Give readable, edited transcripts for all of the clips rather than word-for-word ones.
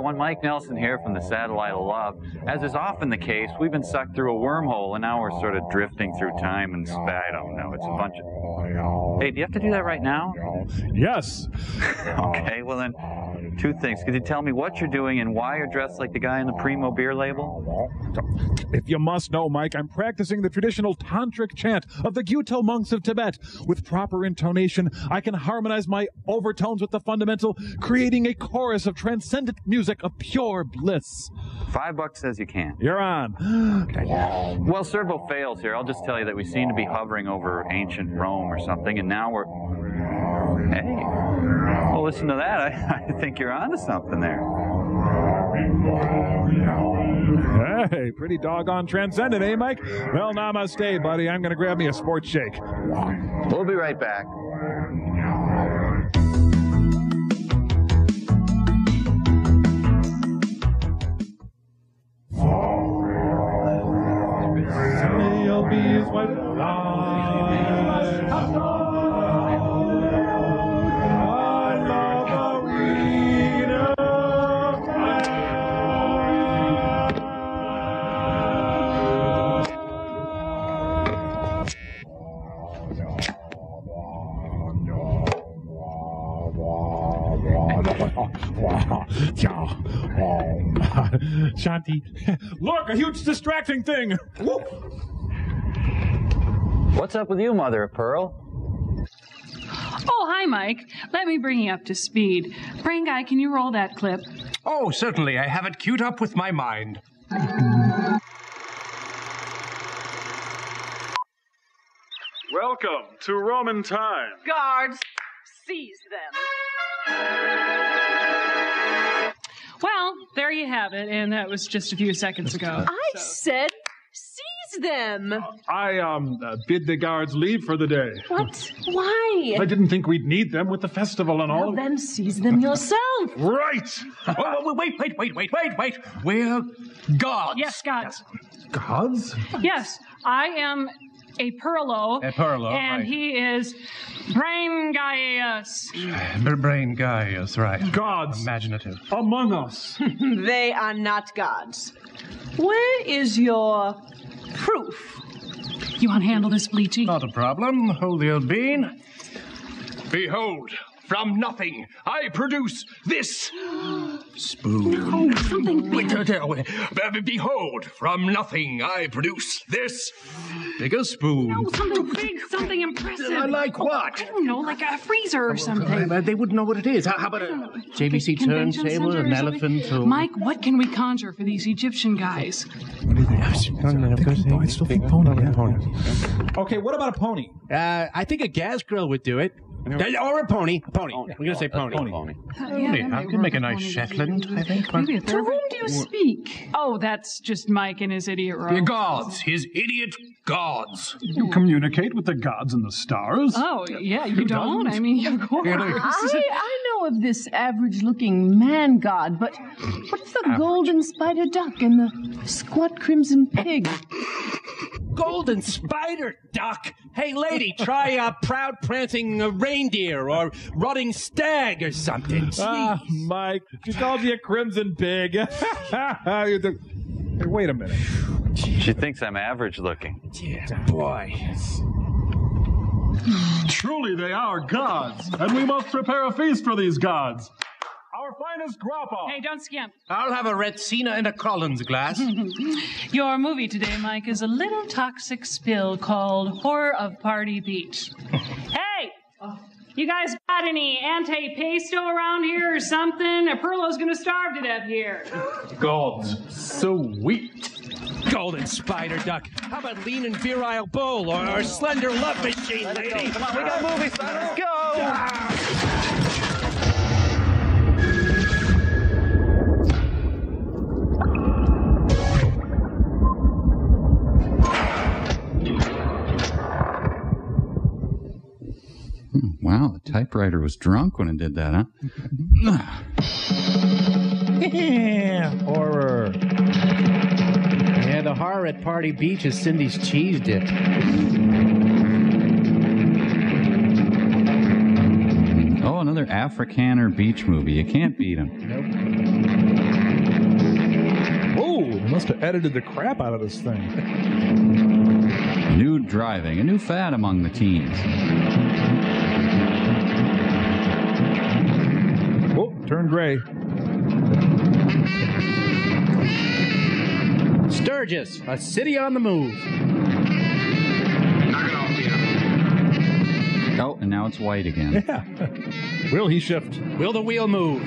everyone. Mike Nelson here from the Satellite of Love. As is often the case, we've been sucked through a wormhole, and now we're sort of drifting through time and space. I don't know. It's a bunch of... Hey, do you have to do that right now? Yes. Okay, well then, two things. Could you tell me what you're doing and why you're dressed like the guy in the Primo beer label? If you must know, Mike, I'm practicing the traditional tantric chant of the Gyuto monks of Tibet. With proper intonation, I can harmonize my overtones with the fundamental, creating a chorus of transcendent music of pure bliss. $5 says you can. You're on. Okay. Well, Servo fails here. I'll just tell you that we seem to be hovering over ancient Rome or something, and now we're... Hey, well, listen to that. I think you're onto something there. Hey, pretty doggone transcendent, eh, Mike? Well, namaste, buddy. I'm going to grab me a sports shake. We'll be right back. Shanti, look, a huge distracting thing. What's up with you, Mother of Pearl? Oh, hi, Mike. Let me bring you up to speed. Brain Guy, can you roll that clip? Oh, certainly. I have it queued up with my mind. Welcome to Roman time. Guards, seize them. Well, there you have it, and that was just a few seconds ago. I said seize them. I bid the guards leave for the day. What? Why? I didn't think we'd need them with the festival and all. Well, then seize them yourself. Right. Oh, wait. We're gods. Yes, gods. Gods? Yes, I am a Perlo. A Perlo, and right. he is Brain Gaius. Brain Gaius, right. Gods. Imaginative. Among us. They are not gods. Where is your proof? You want to handle this, Bleachy? Not a problem. Hold the old bean. Behold, from nothing, I produce this spoon. Oh, something big. Behold, from nothing, I produce this bigger spoon. No, something big, something impressive. Like what? I don't know, like a freezer or something. They wouldn't know what it is. How about a JVC Convention turntable, center an or something? elephant? Or... Mike, what can we conjure for these Egyptian guys? What do you think? I still think pony. Okay, what about a pony? I think a gas grill would do it. Or a pony. Pony. We're going to say pony. I could make a nice Shetland, I think. Maybe a To third. whom do you speak? Oh, that's just Mike and his idiot The row. gods, his idiot gods. You communicate with the gods and the stars. Oh, yeah, you don't? I mean, of course. I know of this average-looking man god, but what's the golden spider duck and the squat crimson pig? Golden spider duck. Hey, lady, try a proud prancing reindeer or rutting stag or something. Ah, Mike, she called you a crimson pig. Hey, wait a minute. She thinks I'm average looking. Yeah, boy. Truly they are gods, and we must prepare a feast for these gods. Our finest grappa. Hey, don't skimp. I'll have a Retsina and a Collins glass. Your movie today, Mike, is a little toxic spill called Horror of Party Beach. Hey! You guys got any anti-pesto around here or something? Perlo's gonna starve to death here. Gods, sweet. Golden spider duck. How about lean and virile bull or slender love machine, lady? Come on, we got movies, son. Let's go! Wow, the typewriter was drunk when it did that, huh? Horror. Yeah, the horror at Party Beach is Cindy's cheese dip. Oh, another Afrikaner beach movie. You can't beat him. Nope. They must have edited the crap out of this thing. Nude driving, a new fad among the teens. Oh, turn gray. Sturgis, a city on the move. Knock it off, Tina. Oh, and now it's white again. Yeah. Will he shift? Will the wheel move?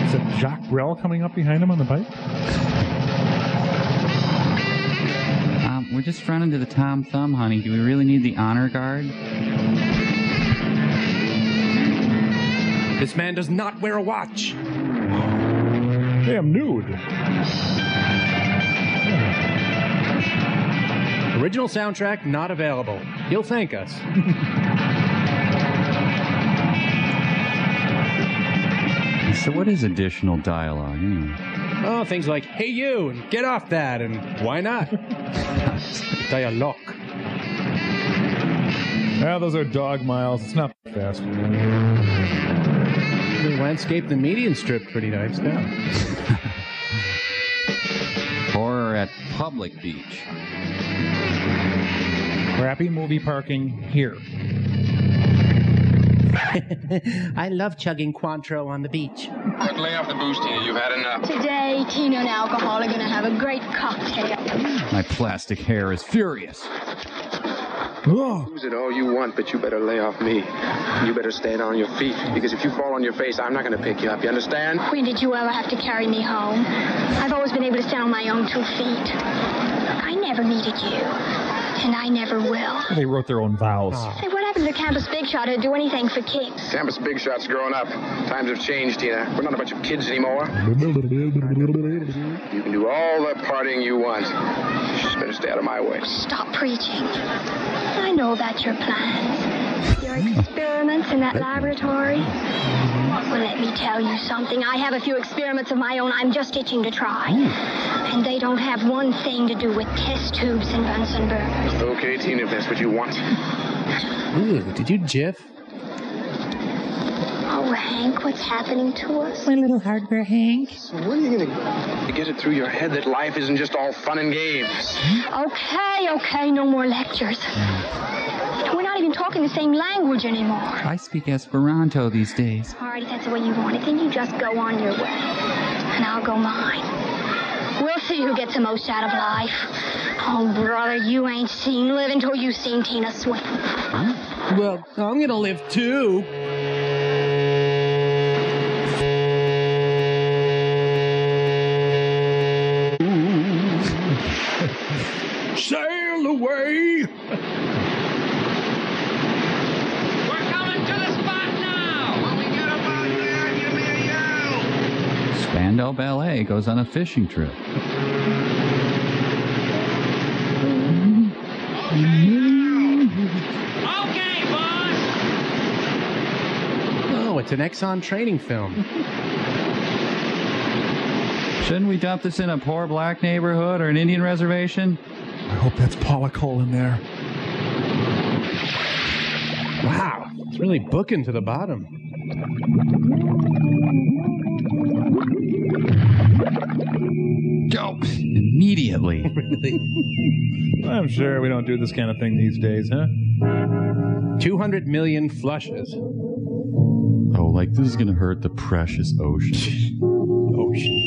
Is it Jacques Brel coming up behind him on the bike? We're just running to the Tom Thumb, honey. Do we really need the honor guard? This man does not wear a watch. Hey, I'm nude. Original soundtrack not available. He'll thank us. So what is additional dialogue, anyway? Oh, things like, hey you, and get off that, and why not? Dialogue. Yeah, those are dog miles. It's not fast. The landscape, the median strip, pretty nice now. Horror at Public Beach. Crappy movie parking here. I love chugging Cointreau on the beach. Look, lay off the booze, Tina. You've had enough. Today, Tina and alcohol are going to have a great cocktail. My plastic hair is furious. Use it all you want, but you better lay off me. You better stand on your feet, because if you fall on your face, I'm not going to pick you up. You understand? When did you ever have to carry me home? I've always been able to stand on my own 2 feet. I never needed you, and I never will. They wrote their own vows. Hey, what happened to the campus big shot who'd do anything for kicks? Campus big shots growing up. Times have changed, Tina. We're not a bunch of kids anymore. You can do all the partying you want. You just better stay out of my way. Stop preaching. I know about your plans. Your experiments in that laboratory. Well, let me tell you something. I have a few experiments of my own I'm just itching to try. And they don't have one thing to do with test tubes and Bunsen burners. Okay, Tina, if that's what you want. Ooh, did you jiff? Oh, Hank, what's happening to us? My little hardware, Hank. So when are you going to get it through your head that life isn't just all fun and games? Okay, no more lectures. We're not even talking the same language anymore. I speak Esperanto these days. All right, if that's the way you want it, then you just go on your way. And I'll go mine. We'll see who gets the most out of life. Oh, brother, you ain't seen living till you've seen Tina swim. Well, I'm gonna live too. Sail away! We're coming to the spot now! When we get up out there, give me a yell! Spandau Ballet goes on a fishing trip. Okay, boss! Oh, it's an Exxon training film. Shouldn't we dump this in a poor black neighborhood or an Indian reservation? I hope that's Paula Cole in there. Wow, it's really booking to the bottom. Dope! Immediately. Really? I'm sure we don't do this kind of thing these days, huh? 200 million flushes. Oh, like this is gonna hurt the precious ocean. Ocean.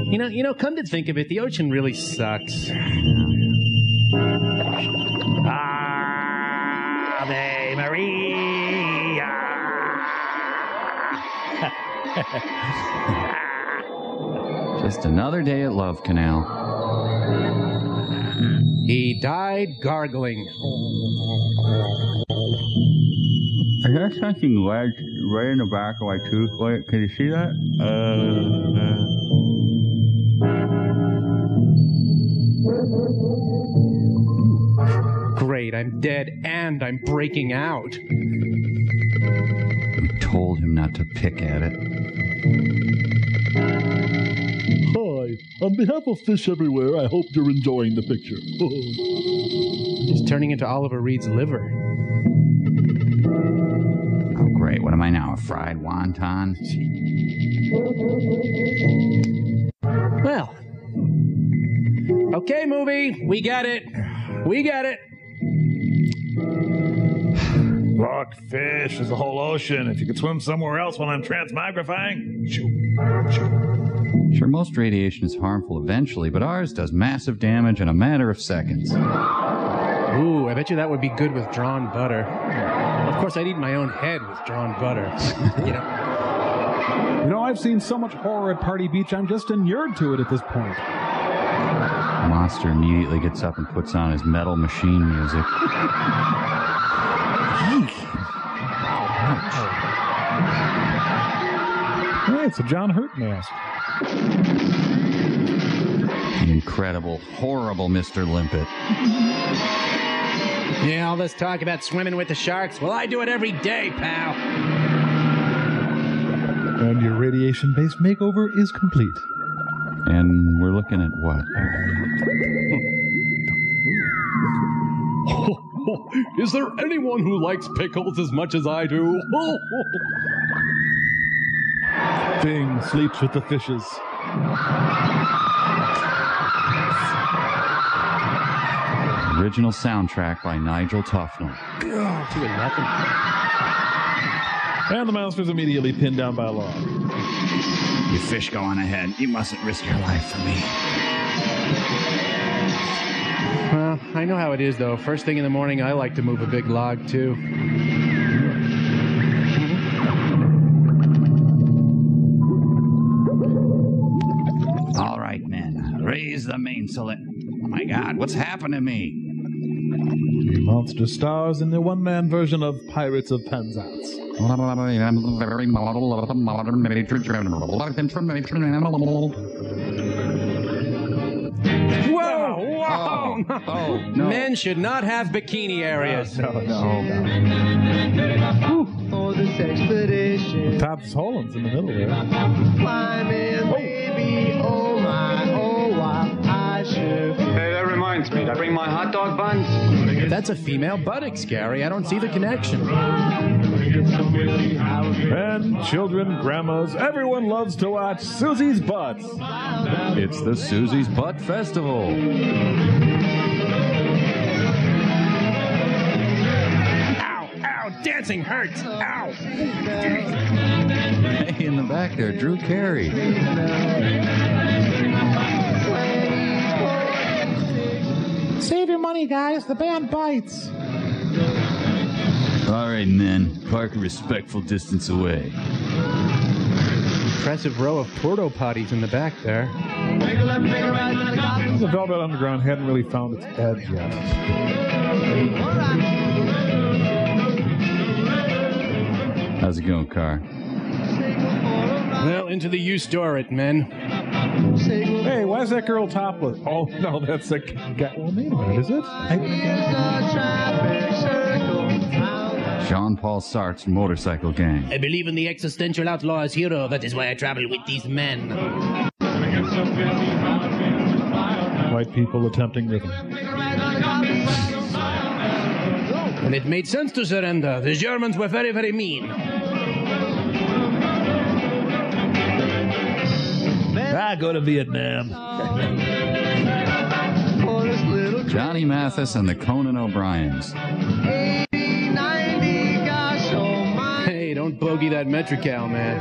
You know, come to think of it, the ocean really sucks. Ave Maria. Just another day at Love Canal. He died gargling. I got something wedged right in the back of my tooth. Wait, can you see that? Great, I'm dead and I'm breaking out. We told him not to pick at it. Hi. On behalf of Fish Everywhere, I hope you're enjoying the picture. He's turning into Oliver Reed's liver. Oh, Great. What am I now? A fried wonton? Well. Okay, movie. We get it. We get it. Look, fish is the whole ocean. If you could swim somewhere else while I'm transmogrifying. Sure, most radiation is harmful eventually, but ours does massive damage in a matter of seconds. Ooh, I bet you that would be good with drawn butter. Of course, I'd eat my own head with drawn butter. You know, I've seen so much horror at Party Beach, I'm just inured to it at this point. The monster immediately gets up and puts on his metal machine music. Hey, it's a John Hurt mask. The incredible, horrible Mr. Limpet. Yeah, all this talk about swimming with the sharks. Well, I do it every day, pal. And your radiation-based makeover is complete. And we're looking at what? Is there anyone who likes pickles as much as I do? Thing sleeps with the fishes. Original soundtrack by Nigel Tufnell. And the monster's immediately pinned down by a log. You fish, go on ahead. You mustn't risk your life for me. Well, I know how it is, though. First thing in the morning, I like to move a big log, too. All right, men. Raise the mainsail. Oh, my God. What's happened to me? The monster stars in the one-man version of Pirates of Penzance. Whoa! No. Men should not have bikini areas. No. For this expedition. Top's Holland's in the middle there. Climbing, baby, oh my, oh why I should. Hey, that reminds me. Did I bring my hot dog buns? That's a female buttocks, Gary. I don't see the connection. And children, grandmas, everyone loves to watch Susie's Butts. It's the Susie's Butt Festival. Ow, dancing hurts. Ow. Hey, in the back there, Drew Carey. Save your money, guys. The band bites. All right, men. Park a respectful distance away. Impressive row of porta potties in the back there. The Velvet Underground hadn't really found its edge yet. How's it going, Car? Well, into the U store it, men. Hey, why is that girl topless? Oh, no, that's a guy. Well, wait a minute, is it? Jean-Paul Sartre's Motorcycle Gang. I believe in the existential outlaw as hero. That is why I travel with these men. White people attempting rhythm. And it made sense to surrender. The Germans were very, very mean. Go to Vietnam. Johnny Mathis and the Conan O'Briens. Hey, don't bogey that Metrical, man.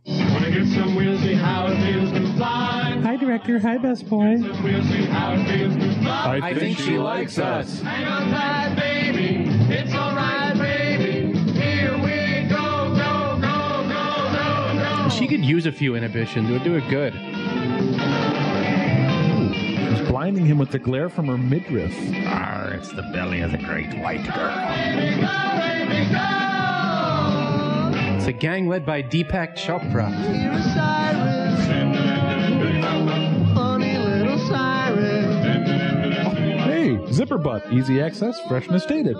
Wanna get some, we'll see how it feels to fly. Hi, director. Hi, best boy. We'll see how it feels to fly. I think she likes us. Hang on tight, baby. It's alright, baby. Here we go, go, go, go, go, go. She could use a few inhibitions. It would do it good. She's blinding him with the glare from her midriff. Arr, it's the belly of the great white girl. It's a gang led by Deepak Chopra. Funny little siren. Hey, zipper butt. Easy access, freshness stated.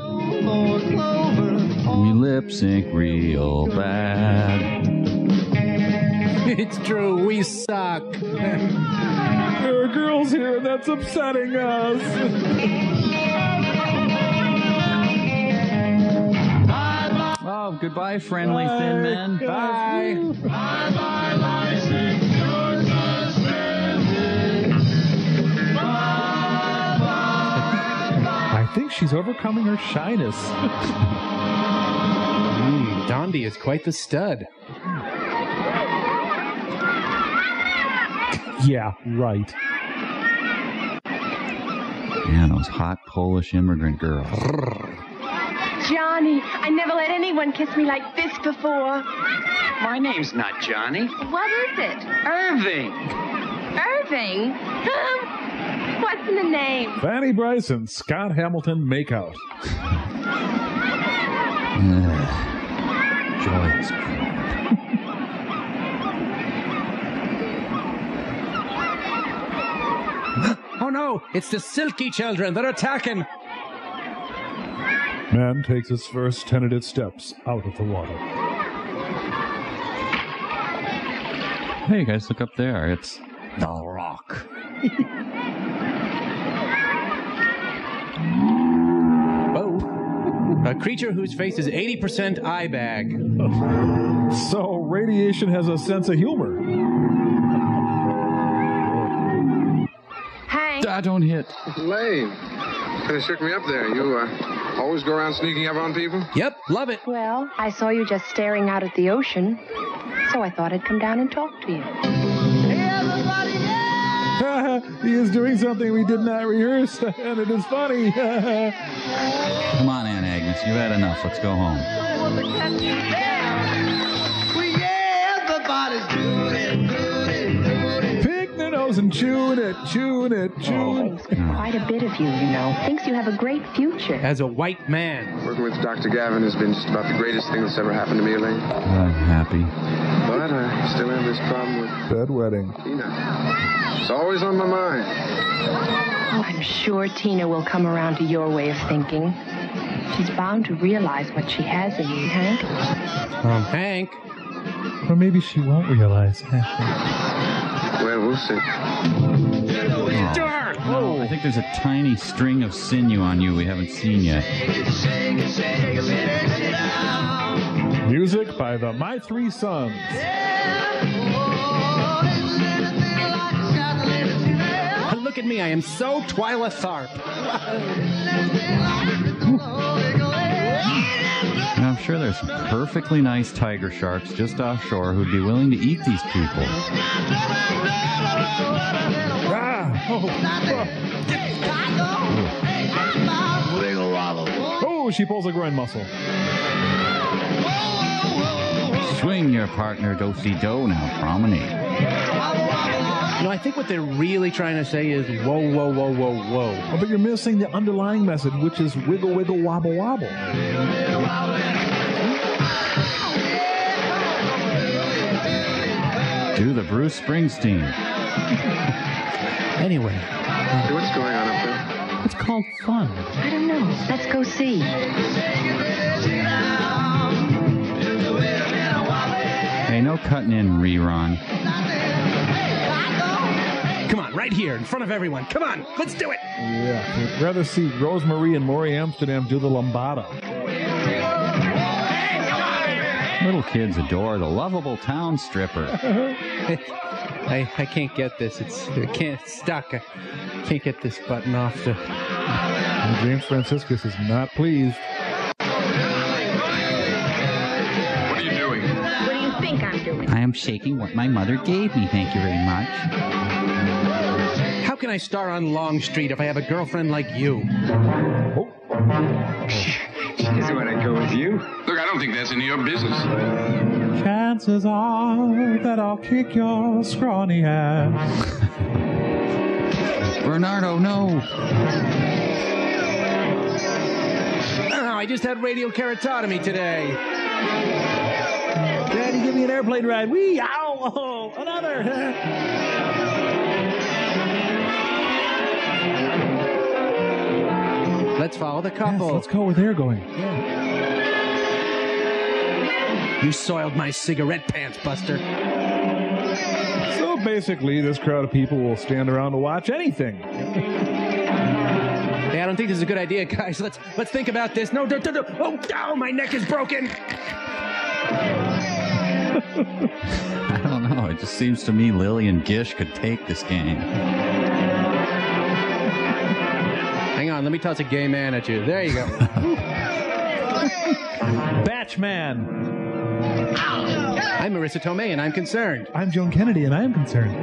We lip sync real bad. It's true, we suck. There are girls here, and that's upsetting us. Oh, goodbye, friendly thin men. Bye. I think she's overcoming her shyness. Dondi is quite the stud. Yeah, right. Yeah, those hot Polish immigrant girls. Johnny, I never let anyone kiss me like this before. My name's not Johnny. What is it? Irving. Irving? What's in the name? Fanny Bryce and Scott Hamilton makeout. Joyous. Oh no, it's the Silky children. They're attacking. Man takes his first tentative steps out of the water. Hey, guys, look up there. It's the Rock. Whoa. A creature whose face is 80% eye bag. So radiation has a sense of humor. Hank. Don't hit. Lame. Kind of shook me up there. You always go around sneaking up on people? Yep, love it. Well, I saw you just staring out at the ocean, so I thought I'd come down and talk to you. He is doing something we did not rehearse, and it is funny. Come on, Aunt Agnes. You've had enough. Let's go home. Pick their nose and chewing it. Thinks quite a bit of you, you know. Thinks you have a great future. As a white man. Working with Dr. Gavin has been just about the greatest thing that's ever happened to me, Elaine. I'm happy. But I still have this problem with Bedwetting. Tina. It's always on my mind. Oh, I'm sure Tina will come around to your way of thinking. She's bound to realize what she has in you, Hank. Hank. Or maybe she won't realize. Well, we'll see. Oh, I think there's a tiny string of sinew on you we haven't seen yet. Music by the My Three Sons. Look at me, I am so Twyla Tharp. I'm sure there's some perfectly nice tiger sharks just offshore who'd be willing to eat these people. Oh, she pulls a groin muscle. Swing your partner, do-si-do, now promenade. You know, I think what they're really trying to say is whoa, whoa, whoa, whoa, whoa. Oh, but you're missing the underlying message, which is wiggle, wiggle, wobble, wobble. Do the Bruce Springsteen. Anyway. Hey, what's going on up there? It's called fun. I don't know. Let's go see. Hey, no cutting in, rerun. Come on, right here, in front of everyone. Come on, let's do it. Yeah, I'd rather see Rosemary and Maury Amsterdam do the lambada. Little kids adore the lovable town stripper. I can't get this. It's stuck. I can't get this button off. And James Franciscus is not pleased. What are you doing? What do you think I'm doing? I am shaking what my mother gave me, thank you very much. How can I star on Longstreet if I have a girlfriend like you? Oh. She's when I go with you. Look, I don't think that's any of your business. Chances are that I'll kick your scrawny ass. Bernardo, no. Oh, I just had radial keratotomy today. Daddy, give me an airplane ride. Wee! Ow! Oh, another! Let's follow the couple. Yes, let's go where they're going. Yeah. You soiled my cigarette pants, Buster. So basically, this crowd of people will stand around to watch anything. Hey, I don't think this is a good idea, guys. Let's think about this. No. Oh, my neck is broken. I don't know. It just seems to me Lillian Gish could take this game. Hang on, let me toss a gay man at you. There you go. Batchman. I'm Marissa Tomei, and I'm concerned. I'm Joan Kennedy, and I am concerned.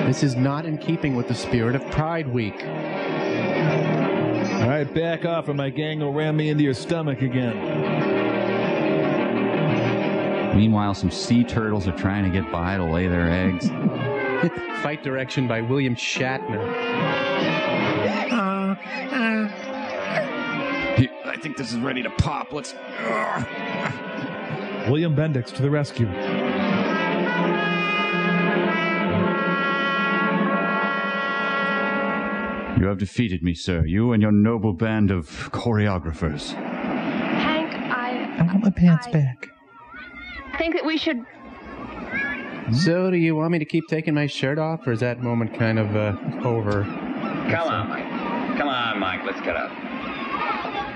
This is not in keeping with the spirit of Pride Week. All right, back off or my gang will ram me into your stomach again. Meanwhile, some sea turtles are trying to get by to lay their eggs. Fight direction by William Shatner. I think this is ready to pop. Let's... William Bendix to the rescue. You have defeated me, sir. You and your noble band of choreographers. Hank, I want my pants back. I think that we should... So, do you want me to keep taking my shirt off, or is that moment kind of over? Come on, Mike. Come on, Mike. Let's get up.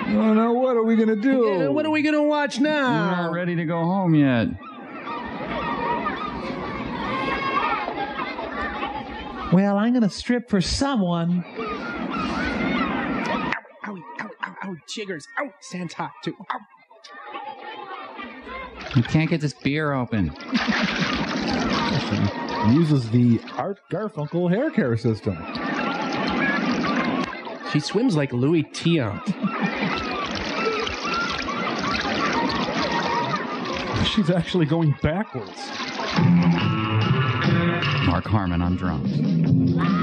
Oh, no, what are we going to do? Yeah, what are we going to watch now? You're not ready to go home yet. Well, I'm going to strip for someone. Ow, jiggers. Ow, sand's hot, too. Ow. You can't get this beer open. Uses the Art Garfunkel hair care system. She swims like Louis Tiant. She's actually going backwards. Mark Harmon on drums.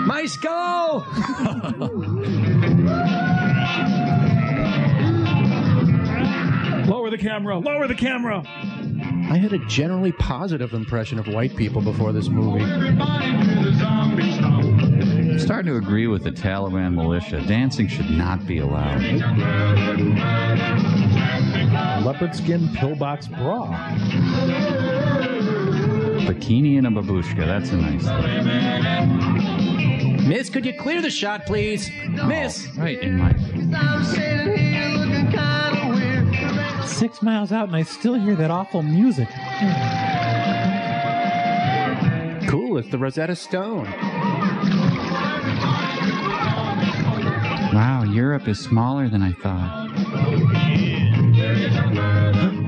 My skull! Lower the camera! Lower the camera! I had a generally positive impression of white people before this movie. I'm starting to agree with the Taliban militia. Dancing should not be allowed. Leopard skin pillbox bra. Bikini and a babushka. That's a nice thing. Miss, could you clear the shot, please? Miss! Right in my... 6 miles out and I still hear that awful music. Cool, it's the Rosetta Stone. Wow, Europe is smaller than I thought.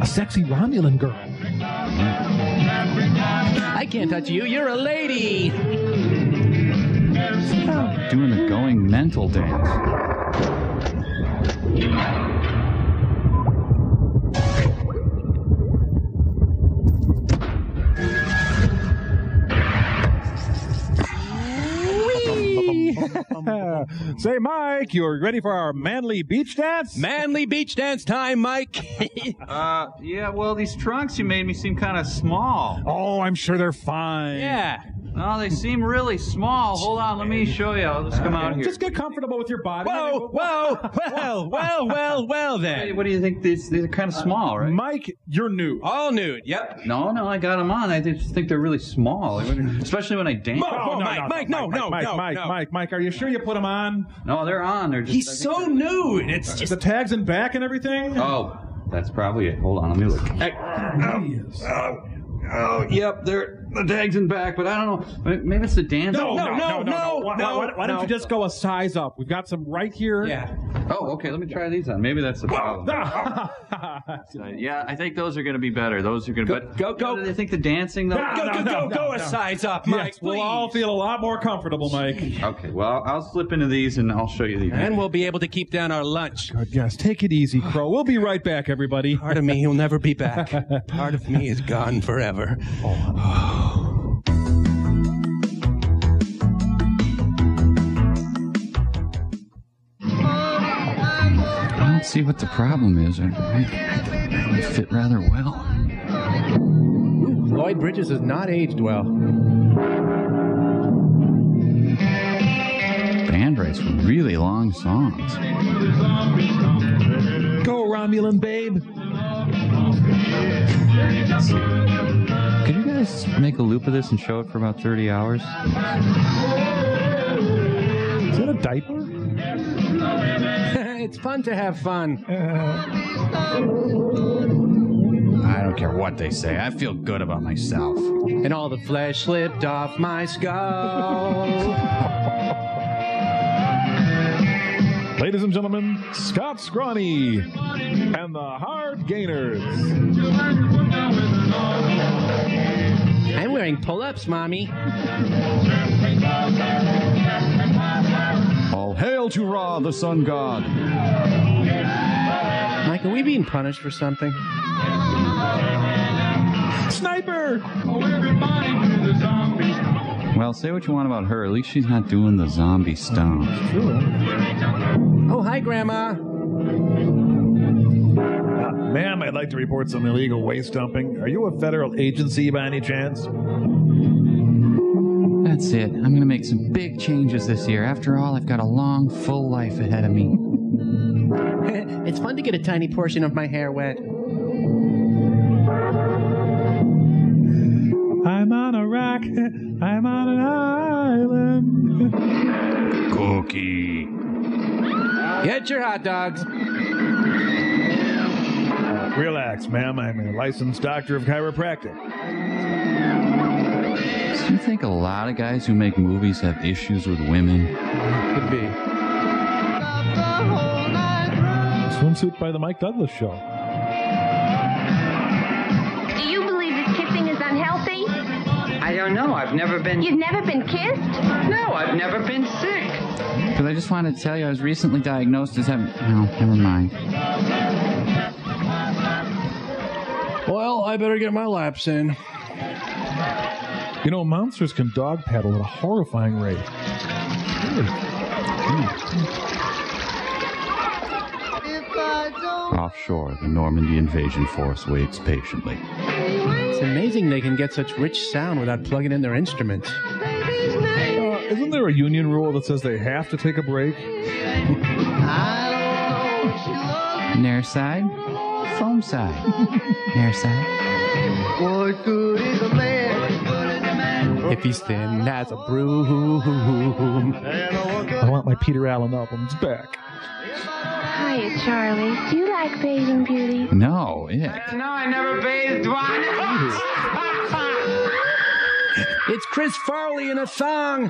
A sexy Romulan girl. I can't touch you, you're a lady! Doing the going mental dance. Say, Mike, you're ready for our manly beach dance? Manly beach dance time, Mike. Yeah, well, these trunks you made me seem kind of small. Oh, I'm sure they're fine. Yeah. No, they seem really small. Hold on, let me show you. I'll just come out here. Just get comfortable with your body. Whoa. Well, then. What do you think? These are kind of small, right? Mike, you're nude. All nude, yep. No, I got them on. I just think they're really small, especially when I dance. Mike, are you sure you put them on? No, they're on. They're just. He's so nude. It's just the tags in back and everything. Oh, that's probably it. Hold on, let me look. Oh, yep, they're the tags in back, but I don't know. Maybe it's the dance. No. Why don't you just go a size up? We've got some right here. Yeah. Oh, okay. Let me try these on. Maybe that's the problem. Yeah, I think those are going to be better. Those are going to be. Go. Do they think the dancing though? Go a size up, Mike. Yes, we'll all feel a lot more comfortable, Mike. Okay. Well, I'll slip into these and I'll show you these. And we'll be able to keep down our lunch. Good, yes. Take it easy, Crow. We'll be right back, everybody. Part of me, he'll never be back. Part of me is gone forever. I don't see what the problem is. I fit rather well. Lloyd Bridges has not aged well. Band writes really long songs. Go, Romulan babe. Could you guys make a loop of this and show it for about 30 hours? Is that a diaper? It's fun to have fun. I don't care what they say. I feel good about myself. And all the flesh slipped off my skull. Ladies and gentlemen, Scott Scrawny and the Hard Gainers. I'm wearing pull-ups, Mommy. All hail to Ra, the sun god. Mike, are we being punished for something? Sniper! Well, say what you want about her. At least she's not doing the zombie stomp. Oh, hi, Grandma. Ma'am, I'd like to report some illegal waste dumping. Are you a federal agency by any chance? That's it. I'm going to make some big changes this year. After all, I've got a long, full life ahead of me. It's fun to get a tiny portion of my hair wet. I'm on a rock. I'm on an island. Cookie. Get your hot dogs. Relax, ma'am. I'm a licensed doctor of chiropractic. Do you think a lot of guys who make movies have issues with women? Could be. Swimsuit by the Mike Douglas Show. Do you believe that kissing is unhealthy? I don't know. I've never been... You've never been kissed? No, I've never been sick. Because I just wanted to tell you I was recently diagnosed as having... No, never mind. Well, I better get my laps in. You know, monsters can dog paddle at a horrifying rate. Offshore, the Normandy invasion force waits patiently. It's amazing they can get such rich sound without plugging in their instruments. Isn't there a union rule that says they have to take a break? Nair side, foam side. Nair side. What good is a man? If he's thin as a broom. I want my Peter Allen albums back. Hiya, Charlie. Do you like bathing beauties? No, ick. No, I never bathed one. It's Chris Farley in a thong.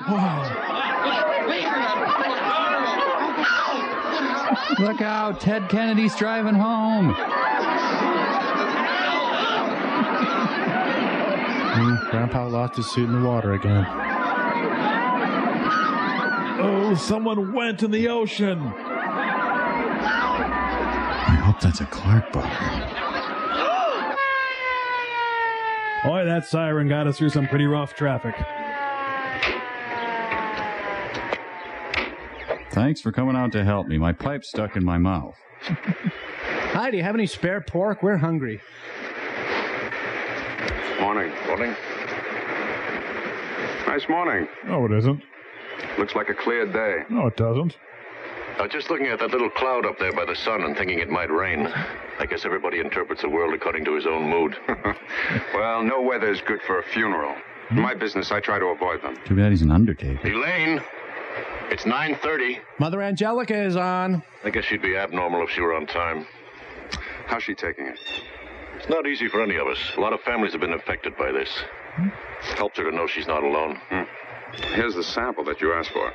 Look out, Ted Kennedy's driving home. Grandpa lost his suit in the water again. Oh, someone went in the ocean. I hope that's a Clark bar. Boy, that siren got us through some pretty rough traffic. Thanks for coming out to help me. My pipe's stuck in my mouth. Hi, do you have any spare pork? We're hungry. Morning. Morning. Nice morning. No, it isn't. Looks like a clear day. No, it doesn't. Just looking at that little cloud up there by the sun and thinking it might rain. I guess everybody interprets the world according to his own mood. Well, no weather is good for a funeral. In my business, I try to avoid them. Too bad he's an undertaker. Elaine, it's 9:30. Mother Angelica is on. I guess she'd be abnormal if she were on time. How's she taking it? It's not easy for any of us. A lot of families have been affected by this. Helps her to know she's not alone. Here's the sample that you asked for.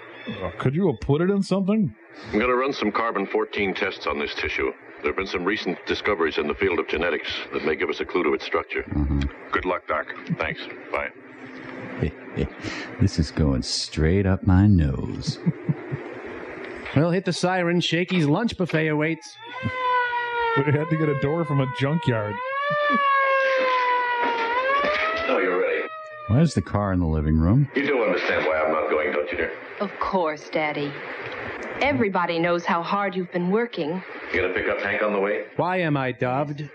Could you have put it in something? I'm going to run some carbon-14 tests on this tissue. There have been some recent discoveries in the field of genetics that may give us a clue to its structure. Good luck, Doc. Thanks. Bye. This is going straight up my nose. Well, hit the siren. Shakey's lunch buffet awaits. We had to get a door from a junkyard. Oh, you're ready. Why is the car in the living room? You do understand why I'm not going, don't you, dear? Of course, Daddy. Everybody knows how hard you've been working. You gonna pick up Hank on the way? Why am I dubbed?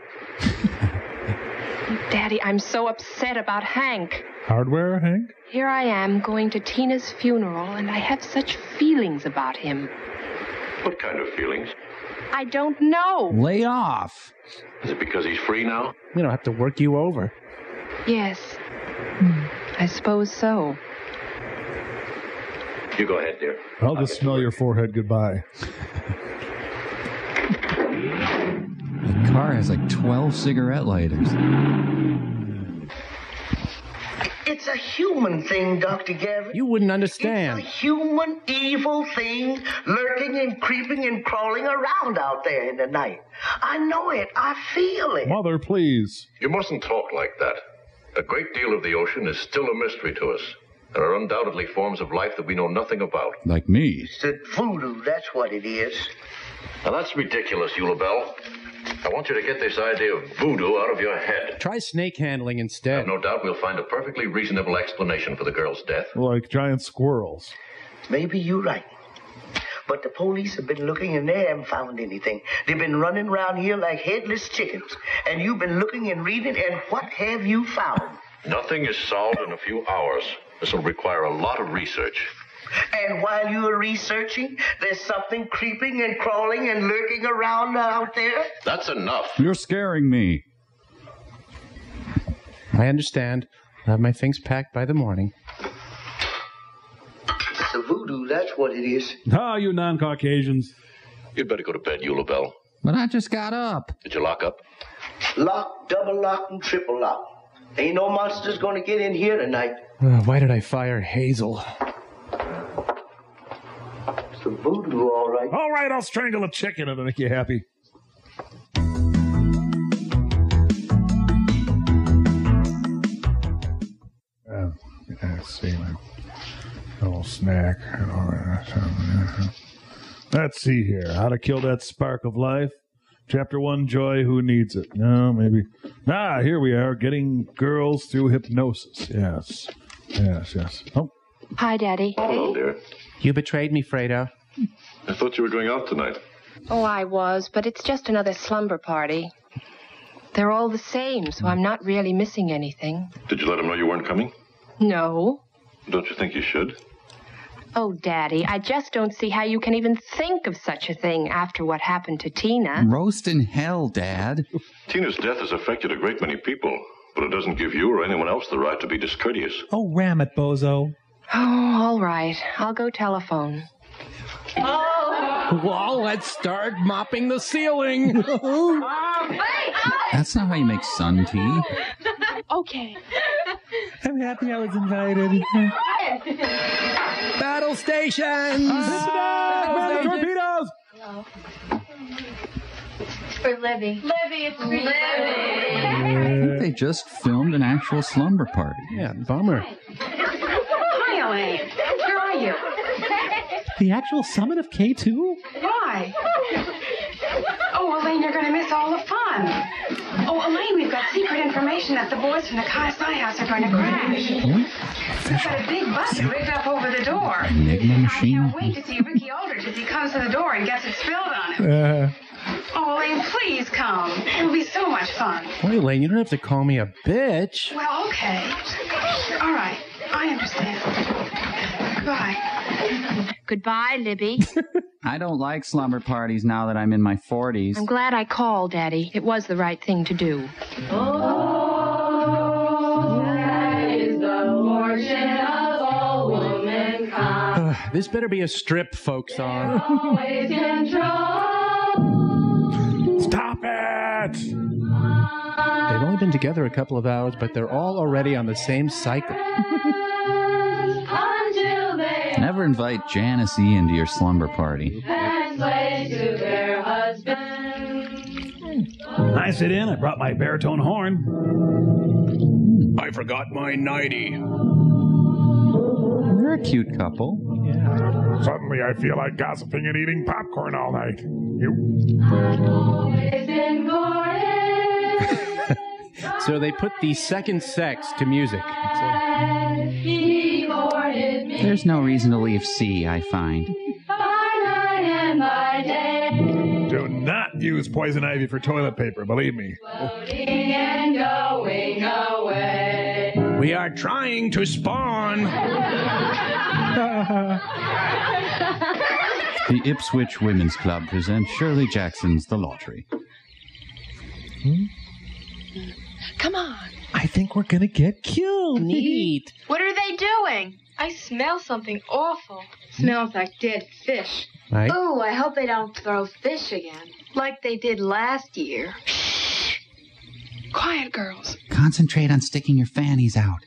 Daddy, I'm so upset about Hank. Hardware, Hank? Here I am going to Tina's funeral, and I have such feelings about him. What kind of feelings? I don't know. Lay off. Is it because he's free now? We don't have to work you over. Yes. I suppose so. You go ahead, dear. I'll just smell your forehead goodbye. The car has like 12 cigarette lighters. It's a human thing, Dr. Gavin. You wouldn't understand. It's a human evil thing lurking and creeping and crawling around out there in the night. I know it. I feel it. Mother, please. You mustn't talk like that. A great deal of the ocean is still a mystery to us. There are undoubtedly forms of life that we know nothing about. Like me. It's the voodoo, that's what it is. Now that's ridiculous, Eulabelle. I want you to get this idea of voodoo out of your head. Try snake handling instead. I have no doubt we'll find a perfectly reasonable explanation for the girl's death. Like giant squirrels. Maybe you're right. But the police have been looking and they haven't found anything. They've been running around here like headless chickens. And you've been looking and reading, and what have you found? Nothing is solved in a few hours. This will require a lot of research. And while you are researching, there's something creeping and crawling and lurking around out there? That's enough. You're scaring me. I understand. I'll have my things packed by the morning. It's a voodoo, that's what it is. Ah, you non-Caucasians. You'd better go to bed, Eulabelle. But I just got up. Did you lock up? Lock, double lock, and triple lock. Ain't no monsters gonna get in here tonight. Why did I fire Hazel? It's a voodoo, all right. All right, I'll strangle a chicken if it'll make you happy. Let's see, my little snack. Let's see here. How to kill that spark of life. Chapter 1, Joy, who needs it? No, maybe. Here we are, getting girls through hypnosis. Yes. Oh. Hi, Daddy. Hello, dear. You betrayed me, Fredo. I thought you were going out tonight. Oh, I was, but it's just another slumber party. They're all the same, so I'm not really missing anything. Did you let him know you weren't coming? No. Don't you think you should? Oh, Daddy, I just don't see how you can even think of such a thing after what happened to Tina. Roast in hell, Dad. Tina's death has affected a great many people, but it doesn't give you or anyone else the right to be discourteous. Oh, ram it, bozo. Oh, all right. I'll go telephone. Well, let's start mopping the ceiling. That's not how you make sun tea. Okay. I'm happy I was invited. Battle stations! Battle torpedoes! For Libby. Libby, it's for Libby. I think they just filmed an actual slumber party. Yeah, bummer. Hi, Elaine. Where are you? The actual summit of K2? Why? Oh, Elaine, you're going to miss all the fun. Oh, Elaine, we've got secret information that the boys from the Kai-Sai house are going to crash. We've got a big bus rigged up over the door. Enigma machine? I can't wait to see Ricky Aldrich as he comes to the door and gets it spilled on him. Oh, Elaine, please come. It'll be so much fun. Wait, Elaine, you don't have to call me a bitch. Well, okay. All right. I understand. Goodbye. Goodbye, Libby. I don't like slumber parties now that I'm in my 40s. I'm glad I called, Daddy. It was the right thing to do. Oh, that is the fortune of all womankind. This better be a strip folk song. Always control. Stop it! They've only been together a couple of hours, but they're all already on the same cycle. Until they Never invite Janice E into your slumber party. and slave to their husband. I sit in. I brought my baritone horn. I forgot my nightie. You're a cute couple. Suddenly I feel like gossiping and eating popcorn all night. Always been courted. So they put the second sex to music. He courted me There's no reason to leave C, I find. by night and by day. Do not use poison ivy for toilet paper, believe me. Floating and going away. We are trying to spawn. The Ipswich Women's Club presents Shirley Jackson's The Lottery. Come on. I think we're gonna get killed. Neat. What are they doing? I smell something awful. Smells like dead fish. Right. Ooh, I hope they don't throw fish again, like they did last year. Shh. Quiet, girls. Concentrate on sticking your fannies out.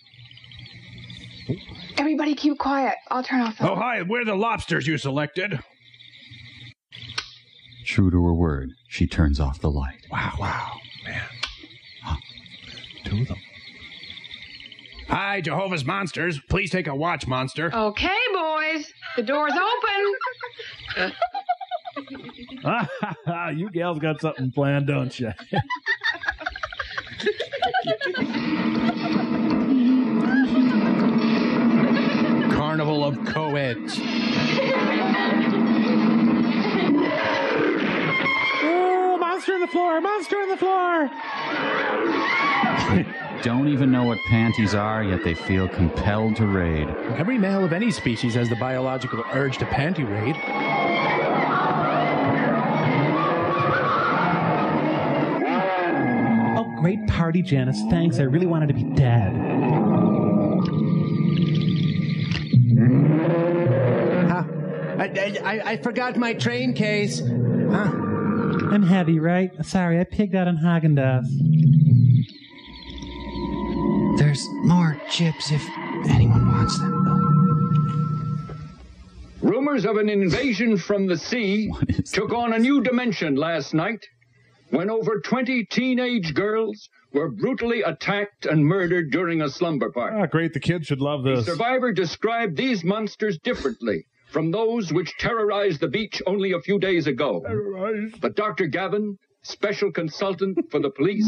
Everybody keep quiet. I'll turn off the... Oh, hi, we're the lobsters you selected. True to her word, she turns off the light. Wow, man. Two of them. Hi, Jehovah's Monsters. Please take a watch, monster. Okay, boys. The door's open. You gals got something planned, don't you? Carnival of co-eds. Oh, monster on the floor! Monster on the floor! Don't even know what panties are, yet they feel compelled to raid. Every male of any species has the biological urge to panty raid. Oh, great party, Janice. Thanks. I really wanted to be dead. I forgot my train case. Huh? I'm heavy, right? Sorry, I pigged out on Haagen-Dazs. There's more chips if anyone wants them. Rumors of an invasion from the sea took on a new dimension last night when over 20 teenage girls were brutally attacked and murdered during a slumber party. Ah, great. The kids should love this. The survivor described these monsters differently from those which terrorized the beach only a few days ago. But Dr. Gavin, special consultant for the police,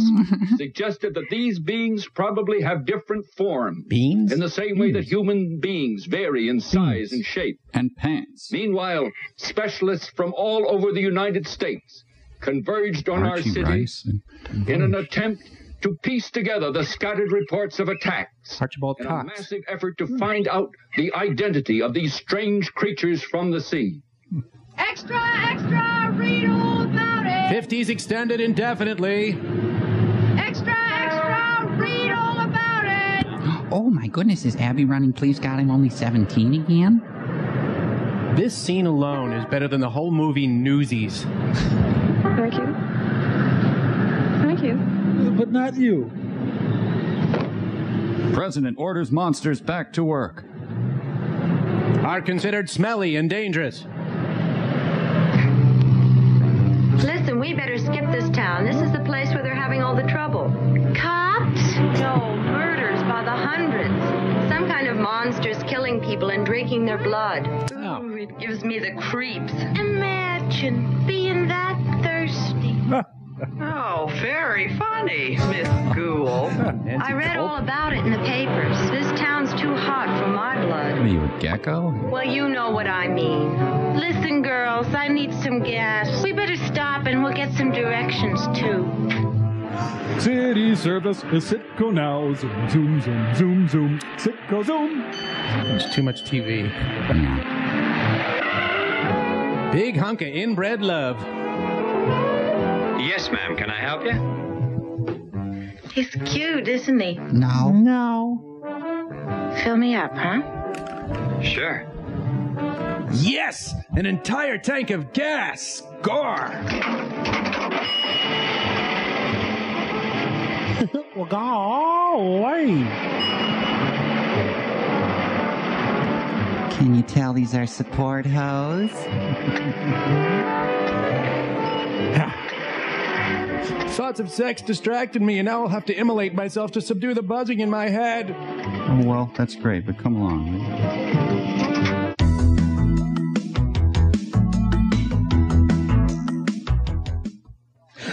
suggested that these beings probably have different forms. Beings? In the same way that human beings vary in size and shape. And pants. Meanwhile, specialists from all over the United States converged on our city in an attempt to piece together the scattered reports of attacks Archibald in a Cox. massive effort to find out the identity of these strange creatures from the sea. Extra, extra, read all about it. 50s extended indefinitely. Extra, extra, read all about it. Oh my goodness, is Abby running Please God I'm Only 17 again? This scene alone is better than the whole movie Newsies. Thank you. Thank you. But not you. President orders monsters back to work. Are considered smelly and dangerous. Listen, we better skip this town. This is the place where they're having all the trouble. Cops? No, murders by the hundreds. Some kind of monsters killing people and drinking their blood. Ooh, it gives me the creeps. Imagine being that thirsty. Oh, very funny, Miss Ghoul. I read all about it in the papers. This town's too hot for my blood. Are you a gecko? Well, you know what I mean. Listen, girls, I need some gas. We better stop and we'll get some directions, too. City service is Sitco now. Zoom, zoom, zoom, zoom, zoom. Sitco zoom. There's too much TV. Big hunk of inbred love. Yes, ma'am. Can I help you? He's cute, isn't he? No. No. Fill me up, huh? Sure. Yes! An entire tank of gas! Score! Well, go away. Can you tell these are support hose? Thoughts of sex distracted me, and now I'll have to immolate myself to subdue the buzzing in my head. Oh, well, that's great, but come along.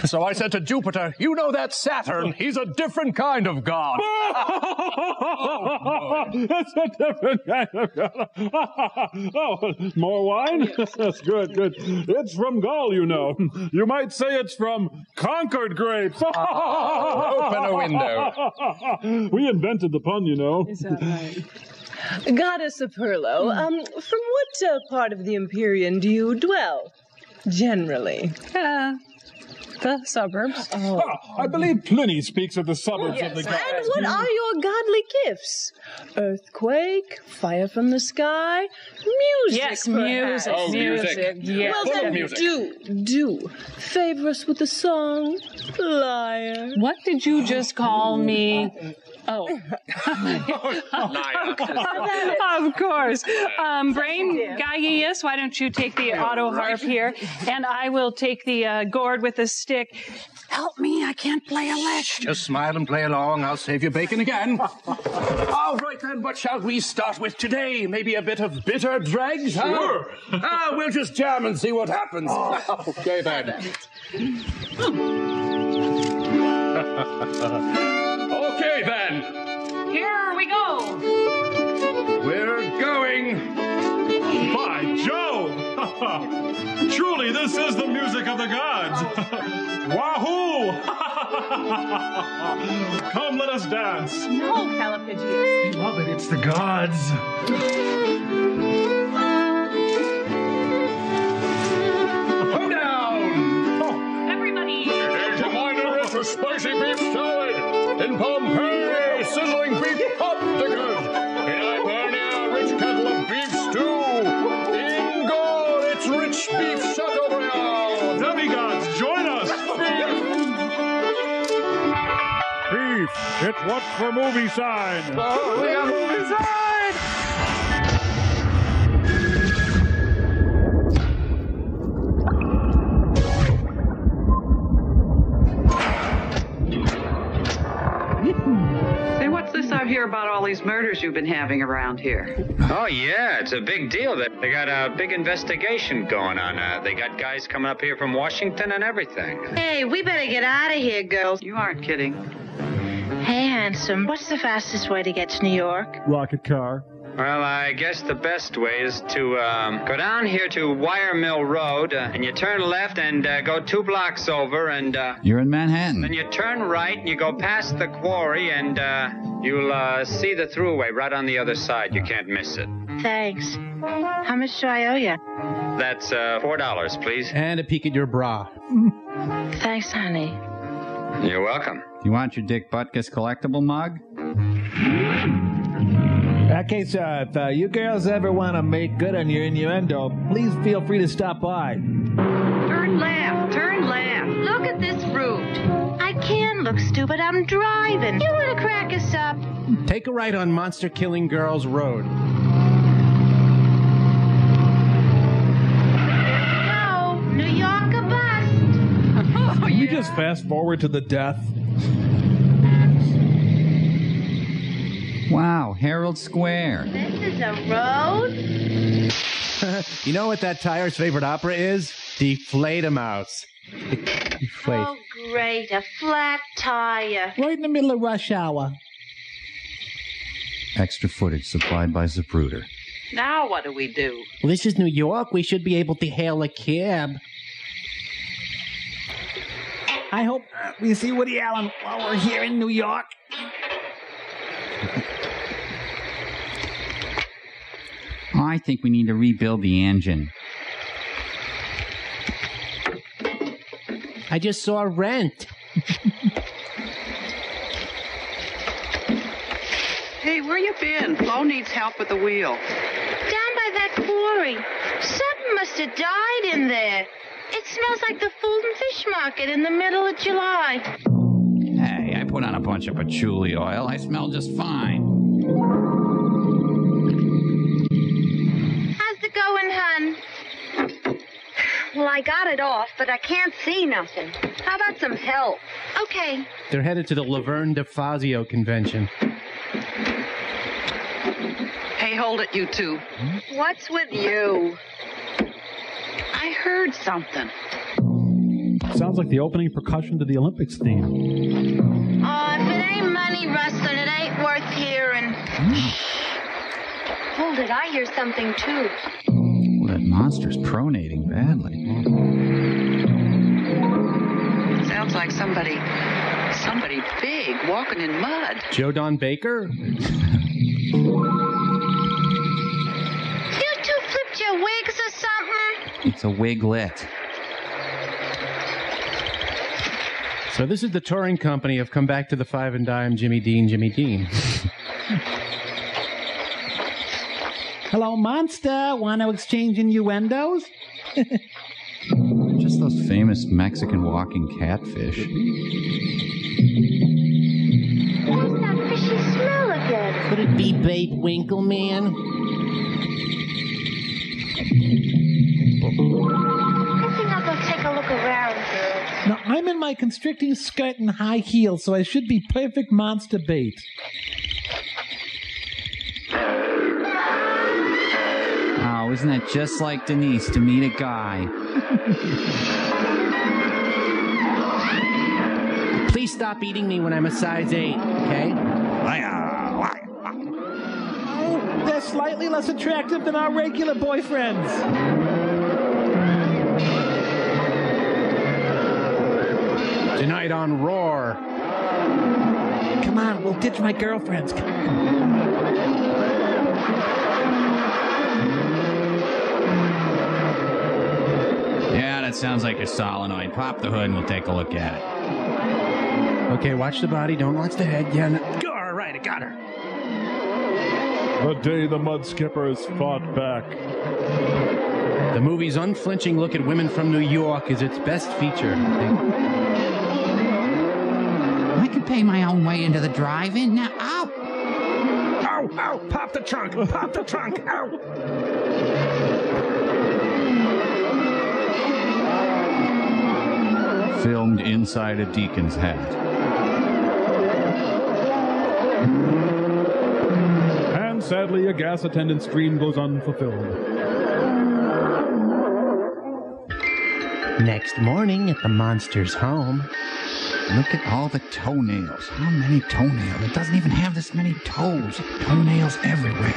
So I said to Jupiter, you know that Saturn, he's a different kind of god. That's a different kind of God. Oh, more wine? That's good, good. It's from Gaul, you know. You might say it's from Concord grapes. Open a window. We invented the pun, you know. Is that right? Goddess Apurlo, from what part of the Empyrean do you dwell, generally? The suburbs. I believe Pliny speaks of the suburbs of the gods. And what are your godly gifts? Earthquake, fire from the sky, music, Yes, perhaps. music. Oh, music. Yes. Well, then music. do favor us with a song, liar. What did you just call me? Oh. Of course. Brain Gaius, why don't you take the auto harp here, and I will take the gourd with the stick. Help me, I can't play a lick. Just smile and play along. I'll save you bacon again. All right, then, what shall we start with today? Maybe a bit of bitter dregs, huh? Sure. We'll just jam and see what happens. Okay, then. Okay, then. Here we go. We're going. By Jove! Truly, this is the music of the gods. Wahoo! Come, let us dance. No, Calipigius. Love it, it's the gods. Go down. Everybody. Reminder of a spicy beef salad. In Pompeii, sizzling beef popsicles. In Hibernia, rich kettle of beef stew. In Gaul, it's rich beef chateaubriand. Demigods, join us. Beef, it's what's for movie sign. Oh, we got movie side. Hey, what's this I hear about all these murders you've been having around here? Oh, yeah, it's a big deal. They got a big investigation going on. They got guys coming up here from Washington and everything. Hey, we better get out of here, girls. You aren't kidding. Hey, handsome, what's the fastest way to get to New York? Rocket car. Well, I guess the best way is to go down here to Wire Mill Road, and you turn left and go 2 blocks over, and You're in Manhattan. then you turn right and you go past the quarry, and you'll see the thruway right on the other side. You can't miss it. Thanks. How much do I owe you? That's $4, please. And a peek at your bra. Thanks, honey. You're welcome. You want your Dick Butkus collectible mug? Okay, so if you girls ever want to make good on your innuendo, please feel free to stop by. Turn left, turn left. Look at this fruit. I can look stupid. I'm driving. You want to crack us up? Take a right on Monster Killing Girls Road. No, New York a bust. Can we just fast forward to the death? Wow, Herald Square. This is a road? You know what that tire's favorite opera is? Deflate-a-mouse. Deflate. Oh, great. A flat tire. Right in the middle of rush hour. Extra footage supplied by Zapruder. Now what do we do? Well, this is New York. We should be able to hail a cab. I hope we see Woody Allen while we're here in New York. I think we need to rebuild the engine. I just saw Rent. Hey, where you been? Flo needs help with the wheel. Down by that quarry. Something must have died in there. It smells like the Fulton Fish Market in the middle of July. Hey, I put on a bunch of patchouli oil. I smell just fine. How's it going, hun? Well, I got it off, but I can't see nothing. How about some help? Okay. They're headed to the Laverne DeFazio convention. Hey, hold it, you two. What's with you? I heard something. Sounds like the opening percussion to the Olympics theme. Oh, if it ain't money rustling, it ain't worth hearing. Hold it, I hear something too. Well, that monster's pronating badly. Sounds like somebody big walking in mud. Joe Don Baker? wigs or something? It's a wiglet. So this is the touring company of Come Back to the Five and Dime, Jimmy Dean, Jimmy Dean. Hello, monster. Want to exchange innuendos? Just those famous Mexican walking catfish. What's that fishy smell again? Could it be bait Winkle Man? I think I'll go take a look around, girl. Now, I'm in my constricting skirt and high heels, so I should be perfect monster bait. Oh, isn't that just like Denise to meet a guy? Please stop eating me when I'm a size 8, okay? Oh, they're slightly less attractive than our regular boyfriends. Tonight on Roar. Come on, we'll ditch my girlfriends. Yeah, that sounds like a solenoid. Pop the hood and we'll take a look at it. Okay, watch the body, don't watch the head. Yeah, no. All right, I got her. The day the Mud Skippers fought back. The movie's unflinching look at women from New York is its best feature, I think. I could pay my own way into the drive-in. Now, ow! Ow, ow, pop the trunk, pop the trunk, ow! Filmed inside a deacon's hat. And sadly, a gas attendant's dream goes unfulfilled. Next morning at the monster's home. Look at all the toenails. How many toenails? It doesn't even have this many toes. Toenails everywhere.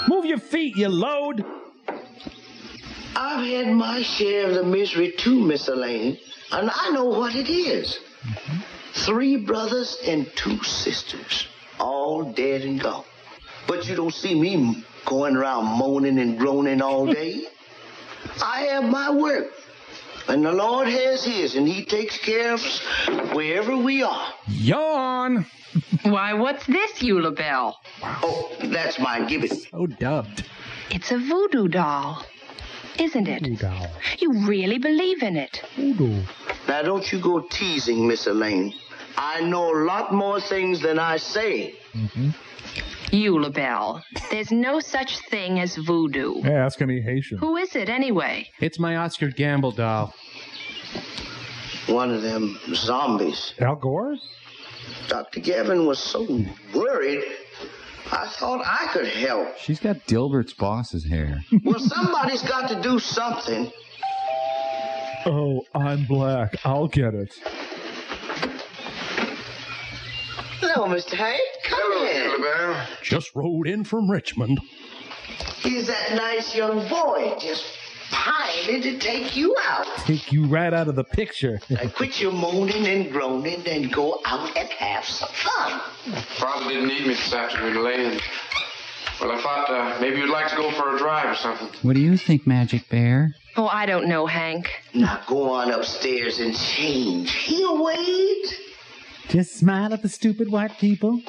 Move your feet, you load. I've had my share of the misery too, Miss Elaine, and I know what it is. 3 brothers and 2 sisters, all dead and gone. But you don't see me going around moaning and groaning all day. I have my work, and the Lord has his, and he takes care of us wherever we are. Yawn! Why, what's this, Eula Bell? Oh, that's my gibbet. Oh, dubbed. It's a voodoo doll, isn't it? Voodoo doll. You really believe in it? Voodoo. Now, don't you go teasing, Miss Elaine. I know a lot more things than I say. Mm-hmm. Eula Bell, there's no such thing as voodoo. Hey, ask any Haitian. Who is it, anyway? It's my Oscar Gamble doll. One of them zombies. Al Gore? Dr. Gavin was so worried, I thought I could help. She's got Dilbert's boss's hair. Well, somebody's got to do something. Oh, I'm black. I'll get it. Hello, Mr. Hank. Come in. Just rode in from Richmond. Here's that nice young boy just pining to take you out. Take you right out of the picture. Now quit your moaning and groaning and go out and have some fun. Father didn't need me this afternoon, Elaine. Well, I thought maybe you'd like to go for a drive or something. What do you think, Magic Bear? Oh, I don't know, Hank. Now go on upstairs and change. He'll wait. Just smile at the stupid white people.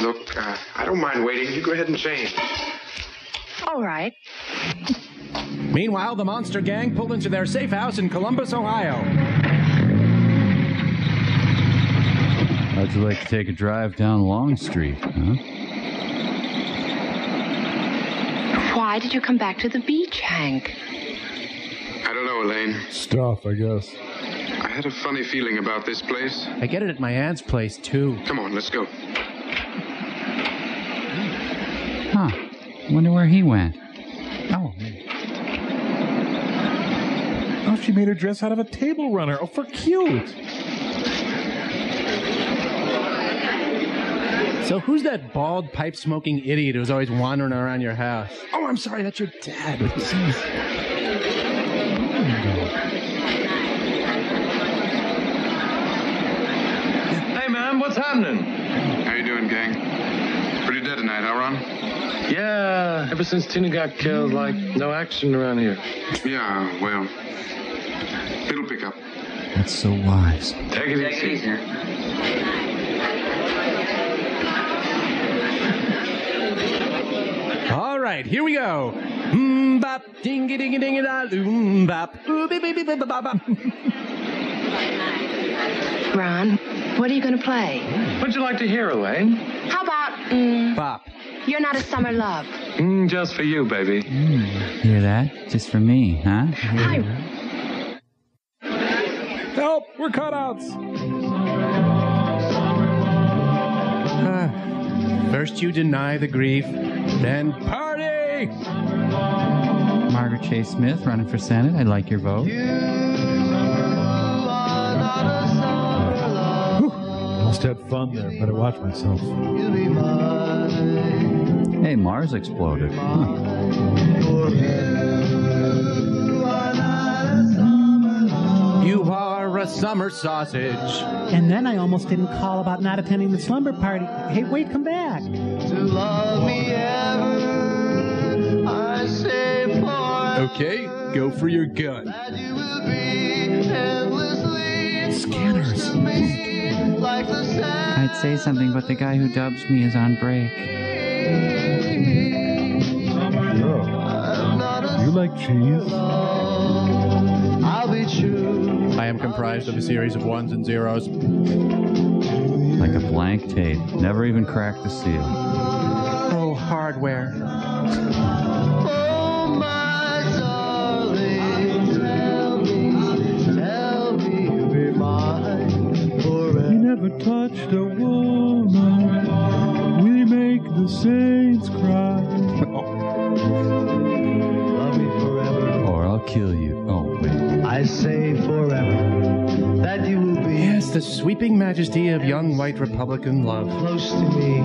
Look, I don't mind waiting. You go ahead and change. All right. Meanwhile, the monster gang pulled into their safe house in Columbus, Ohio. How'd you like to take a drive down Long Street, huh? Why did you come back to the beach, Hank? I don't know, Elaine. Stuff, I guess. I had a funny feeling about this place. I get it at my aunt's place, too. Come on, let's go. Huh. Wonder where he went. Oh. Oh, she made her dress out of a table runner. Oh, for cute. So who's that bald, pipe-smoking idiot who's always wandering around your house? Oh, I'm sorry, that's your dad. Hey, man, what's happening? How you doing, gang? Pretty dead tonight, huh, Ron? Yeah, ever since Tina got killed, like, no action around here. Yeah, well, it'll pick up. That's so wise. Take it easy. All right, here we go. Bop, ding ding ding ding da bop. Ron, what are you going to play? What'd you like to hear, Elaine? How about, Bop. You're Not a Summer Love? Just for you, baby. Hear that? Just for me, huh? Hi. Help! We're cutouts! First you deny the grief, then party! Margaret Chase Smith running for Senate. I'd like your vote. Must have fun there. Better watch myself. Hey, Mars exploded. Huh. You are a summer sausage. And then I almost didn't call about not attending the slumber party. Hey, wait, come back. Okay, go for your gun. Scanners. I'd say something, but the guy who dubs me is on break. You like cheese? I am comprised of a series of ones and zeros. Like a blank tape. Never even cracked the seal. Oh, hardware. We never touched a woman. We make the saints cry. Love me forever. Or I'll kill you. Oh, wait. I say forever that you will be. Yes, the sweeping majesty of young white Republican love. Close to me,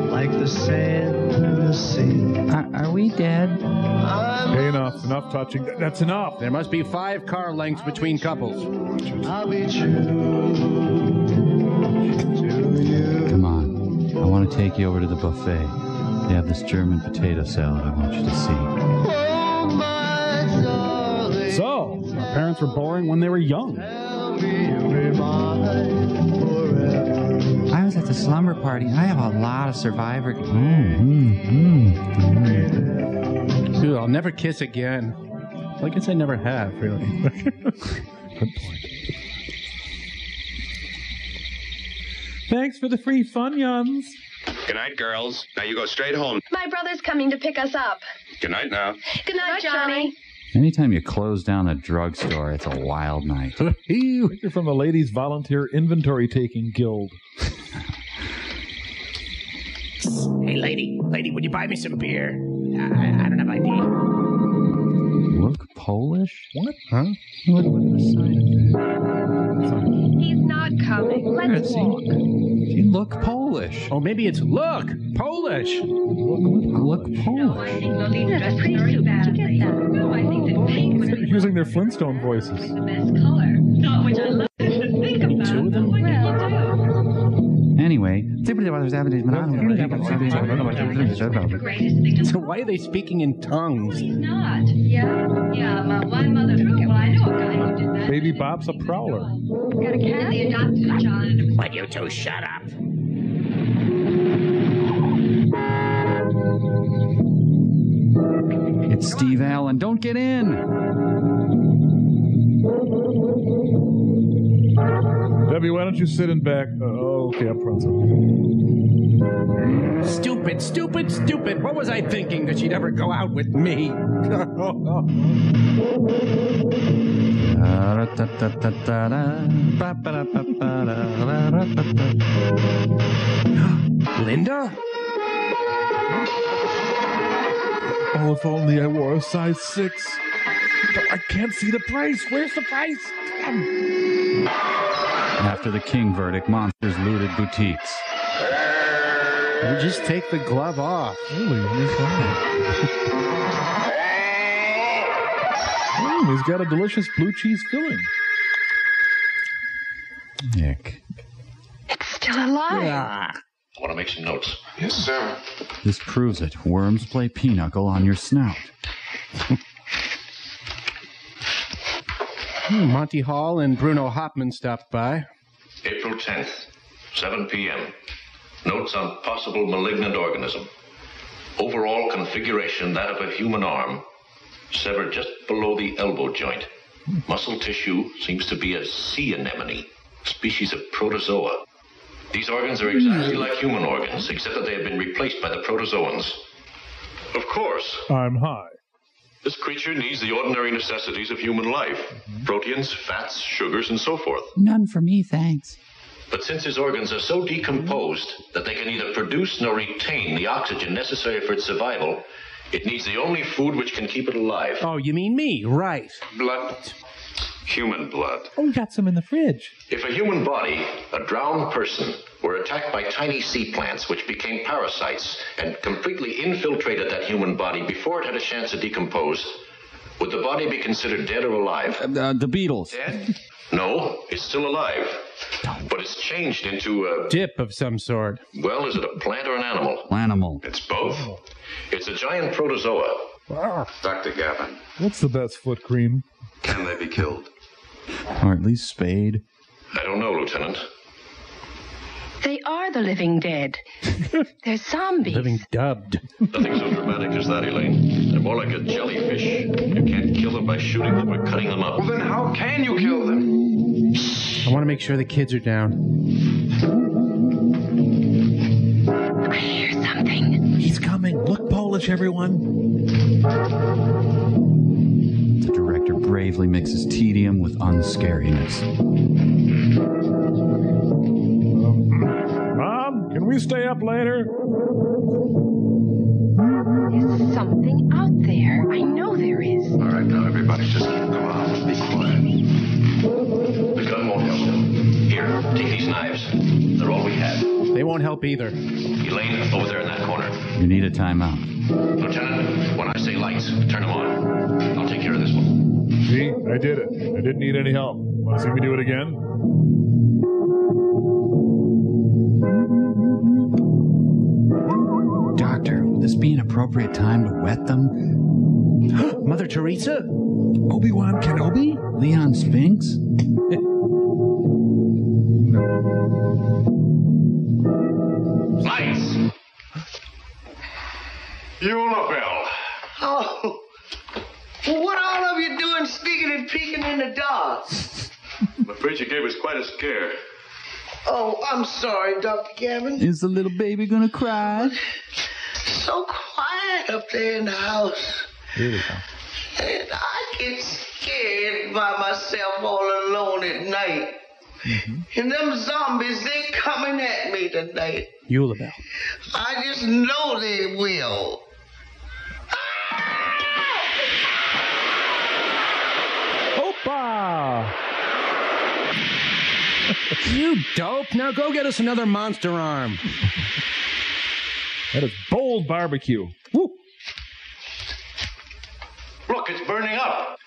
like the sand in the sea. Are we dead? Hey, enough touching. That's enough. There must be 5 car lengths between couples. I'll be true to you. Come on. I want to take you over to the buffet. They have this German potato salad I want you to see. So, our parents were boring when they were young. I was at the slumber party. I have a lot of Survivor. Dude, I'll never kiss again. I guess I never have, really. Good point. Thanks for the free Funyuns. Good night, girls. Now you go straight home. My brother's coming to pick us up. Good night now. Good night, Johnny. Anytime you close down a drugstore, it's a wild night. You're from the Ladies Volunteer Inventory Taking Guild. Hey, lady, would you buy me some beer? I don't have ID. Look Polish? What? Huh? What the sign of that? He's not coming. Let's walk. You look Polish. Oh, maybe it's look Polish. Look Polish. Using their Flintstone voices. Anyway, so why are they speaking in tongues? He's not. Yeah, my mother took it. Well, I know a guy who did that. Baby Bop's a prowler. Got a cat. They adopted a child. Will you two shut up? It's Steve Allen. Don't get in. Debbie, why don't you sit in back? Okay, up front. Stupid. What was I thinking that she'd ever go out with me? Linda? Oh, if only I wore a size 6. But I can't see the price. Where's the price? After the King verdict, monsters looted boutiques. You just take the glove off. Really? He's got a delicious blue cheese filling. Nick. It's still still alive. I want to make some notes. Yes, sir. This proves it. Worms play pinochle on your snout. Monty Hall and Bruno Hopman stopped by. April 10th, 7 p.m. Notes on possible malignant organism. Overall configuration, that of a human arm, severed just below the elbow joint. Muscle tissue seems to be a sea anemone, species of protozoa. These organs are exactly like human organs, except that they have been replaced by the protozoans. Of course. I'm high. This creature needs the ordinary necessities of human life. Proteins, fats, sugars, and so forth. None for me, thanks. But since his organs are so decomposed that they can neither produce nor retain the oxygen necessary for its survival, it needs the only food which can keep it alive. Oh, you mean me, right. Blood. Human blood. Oh, we got some in the fridge. If a human body, a drowned person, were attacked by tiny sea plants which became parasites and completely infiltrated that human body before it had a chance to decompose, would the body be considered dead or alive? The Beatles. Dead? No, it's still alive. But it's changed into a... dip of some sort. Well, is it a plant or an animal? Animal. It's both. It's a giant protozoa. Wow. Dr. Gavin, What's the best foot cream? can they be killed? Or at least spayed. I don't know, Lieutenant. They are the living dead. They're zombies. Living dubbed. Nothing so dramatic as that, Elaine. They're more like a jellyfish. You can't kill them by shooting them or cutting them up. Well, then how can you kill them? I want to make sure the kids are down. I hear something. He's coming. Look Polish, everyone. The director bravely mixes tedium with unscariness. Mom, can we stay up later? There's something out there. I know there is. All right, now everybody just come on. Be quiet. The gun won't help them. Here, take these knives. They're all we have. They won't help either. Elaine, over there in that corner. You need a timeout. Lieutenant, when I say lights, turn them on. I'll take care of this one. See, I did it. I didn't need any help. Want to see me do it again? Doctor, would this be an appropriate time to wet them? Mother Teresa? Obi-Wan Kenobi? Leon Spinks? Lights! Bell. Oh, well, what all of you doing sneaking and peeking in the dark? I'm afraid you gave us quite a scare. Oh, I'm sorry, Dr. Gavin. Is the little baby gonna cry? So quiet up there in the house. Here we go. And I get scared by myself all alone at night. And them zombies, they coming at me tonight. Eulabelle. I just know they will. Opa! You dope. Now go get us another monster arm. That is bold barbecue. Woo! Look, it's burning up.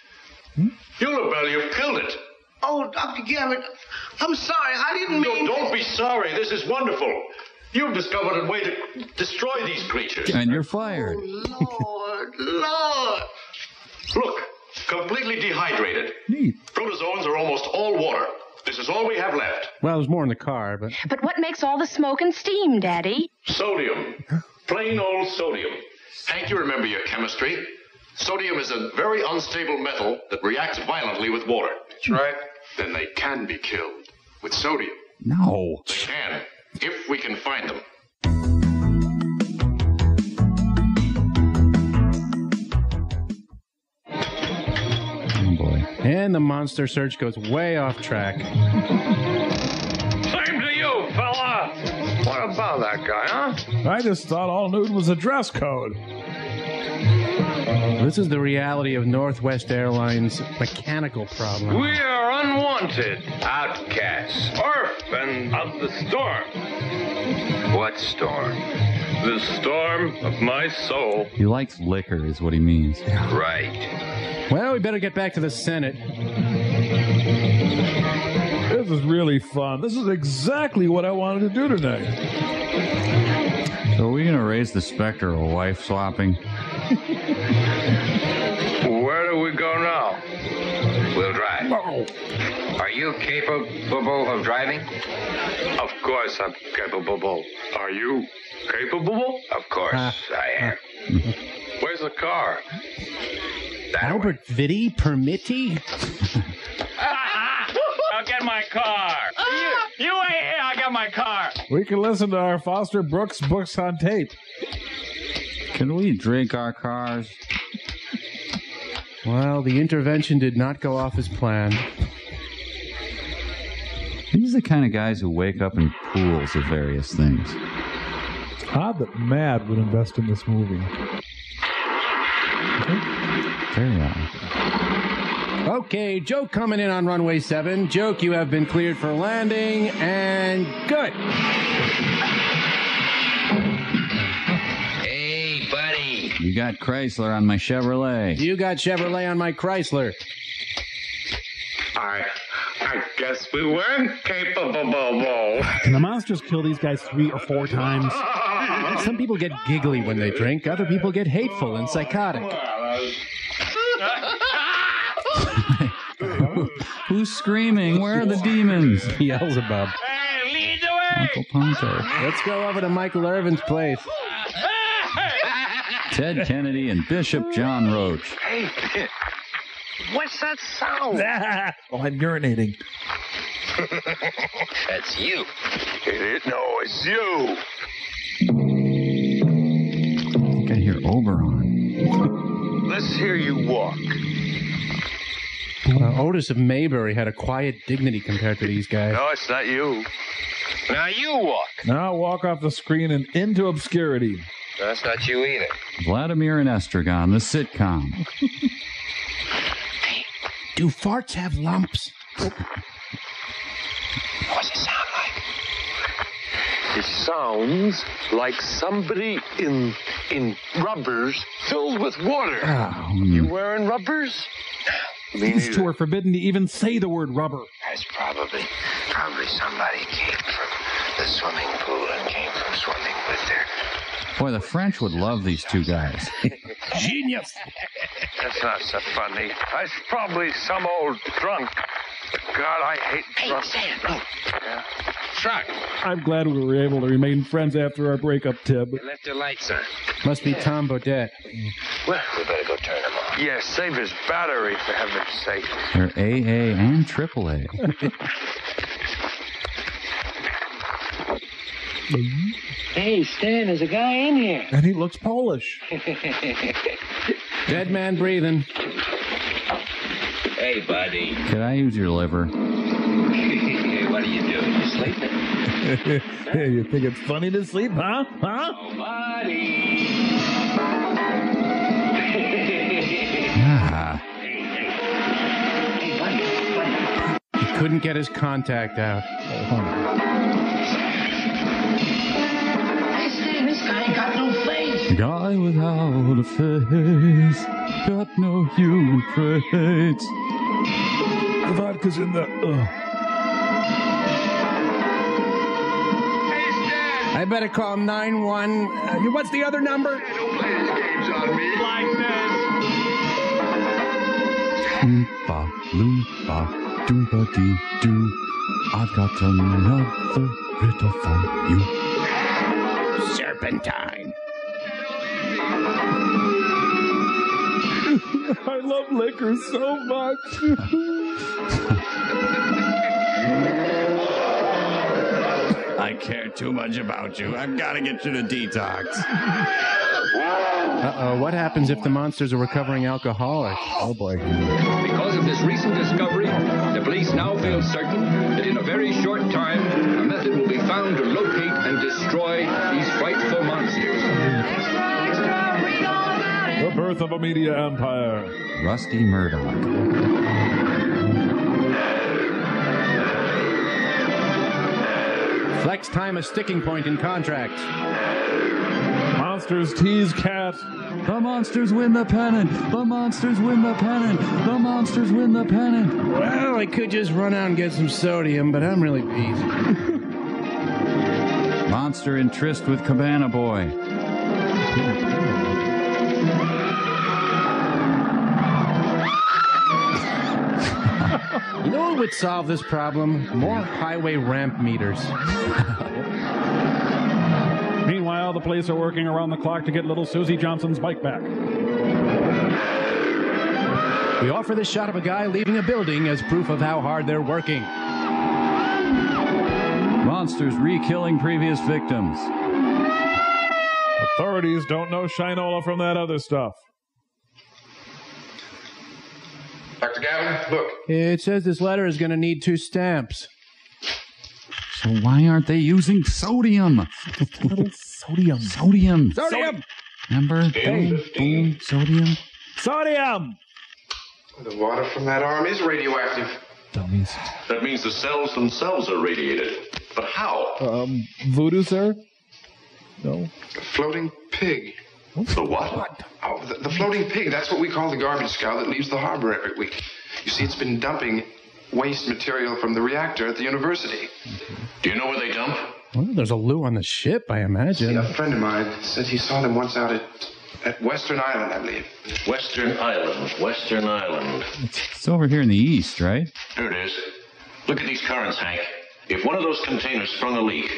Eulabelle, you've killed it. Oh, Dr. Gavin, I'm sorry. I didn't mean... No, don't be sorry. This is wonderful. You've discovered a way to destroy these creatures. And you're fired. Lord. Look, completely dehydrated. Neat. Protozoans are almost all water. This is all we have left. Well, there's more in the car, but... But what makes all the smoke and steam, Daddy? Sodium. Plain old sodium. Hank, you remember your chemistry. Sodium is a very unstable metal that reacts violently with water. That's right. Then they can be killed with sodium. No. They can, if we can find them. Oh boy. And the monster search goes way off track. Same to you, fella. What about that guy, huh? I just thought all nude was a dress code. This is the reality of Northwest Airlines' mechanical problem. We are unwanted, outcasts, orphaned of the storm. What storm? The storm of my soul. He likes liquor, is what he means. Right. Well, we better get back to the Senate. This is really fun. This is exactly what I wanted to do tonight. So are we going to raise the specter of wife swapping? Where do we go now? We'll drive. Are you capable of driving? Of course I'm capable. Are you capable? Of course I am. Where's the car? Albert Vitti, permittee? I'll get my car. You wait here, I'll get my car. We can listen to our Foster Brooks books on tape. Can we drink our cars? Well, the intervention did not go off as planned. These are the kind of guys who wake up in pools of various things. Odd that Mad would invest in this movie. Very odd. Okay, Joke coming in on runway 7. Joke, you have been cleared for landing, and good. Hey, buddy. You got Chrysler on my Chevrolet. You got Chevrolet on my Chrysler. I guess we weren't capable. Can the monsters kill these guys 3 or 4 times? Some people get giggly when they drink. Other people get hateful and psychotic. Who's screaming? Where are the demons? Beelzebub. Hey, lead the way. Uncle Ponto. Let's go over to Michael Irvin's place. Ted Kennedy and Bishop John Roach. Hey, what's that sound? Oh, I'm urinating. That's you. No, it's you. I think I hear Oberon. Let's hear you walk. Otis of Maybury had a quiet dignity compared to these guys. No, it's not you. Now you walk. Now walk off the screen and into obscurity. That's not you either. Vladimir and Estragon, the sitcom. Do farts have lumps? What's it sound like? It sounds like somebody in rubbers filled with water. Oh, You wearing rubbers? These two are forbidden to even say the word rubber. That's probably somebody came from the swimming pool and came from swimming with their... Boy, the French would love these two guys. Genius. That's not so funny. That's probably some old drunk. God, I hate drunk. Hey, Sam, look. Yeah. Truck. I'm glad we were able to remain friends after our breakup, Tib. You left your lights on. Must be Tom Bodette. Well, we better go turn them on. Yeah, save his battery, for heaven's sake. They're AA and AAA. Hey, Stan, there's a guy in here. And he looks Polish. Dead man breathing. Hey, buddy. Could I use your liver? What are you doing? You sleeping? Hey, you think it's funny to sleep, huh? Huh? Oh, buddy. Ah. Hey, buddy. He couldn't get his contact out. Hey, Stan, this guy ain't got no face. Guy without a face, got no human traits. The vodka's in the... I better call 911. What's the other number? Don't play these games on me. Like this. Oompa, loompa, doompa dee doo. I've got another riddle for you. Serpentine. I love liquor so much. I care too much about you. I've got to get you to detox. Uh-oh, what happens if the monsters are recovering alcoholics? Oh, boy. Because of this recent discovery, the police now feel certain that in a very short time, a method will be found to locate and destroy these frightful monsters. The birth of a media empire. Rusty Murdoch. Flex time a sticking point in contracts. Monsters tease cat. The monsters win the pennant. The monsters win the pennant. The monsters win the pennant. Well, I could just run out and get some sodium, but I'm really busy. Monster in tryst with Cabana Boy. You know what would solve this problem? More highway ramp meters. Meanwhile, the police are working around the clock to get little Susie Johnson's bike back. We offer this shot of a guy leaving a building as proof of how hard they're working. Monsters re-killing previous victims. Authorities don't know Shinola from that other stuff. Dr. Gavin, look. It says this letter is going to need 2 stamps. So why aren't they using sodium? Sodium. Sodium. Sodium! Remember? Boom, boom, sodium. Sodium! The water from that arm is radioactive. Dummies. That means the cells themselves are radiated. But how? Voodoo, sir? No. The floating pig. The what? Oh, the floating pig. That's what we call the garbage scow that leaves the harbor every week. You see, it's been dumping waste material from the reactor at the university. Do you know where they dump? Well, there's a loo on the ship, I imagine. See, a friend of mine said he saw them once out at Western Island, I believe. Western Island. Western Island. It's over here in the east, right? Here it is. Look at these currents, Hank. If one of those containers sprung a leak,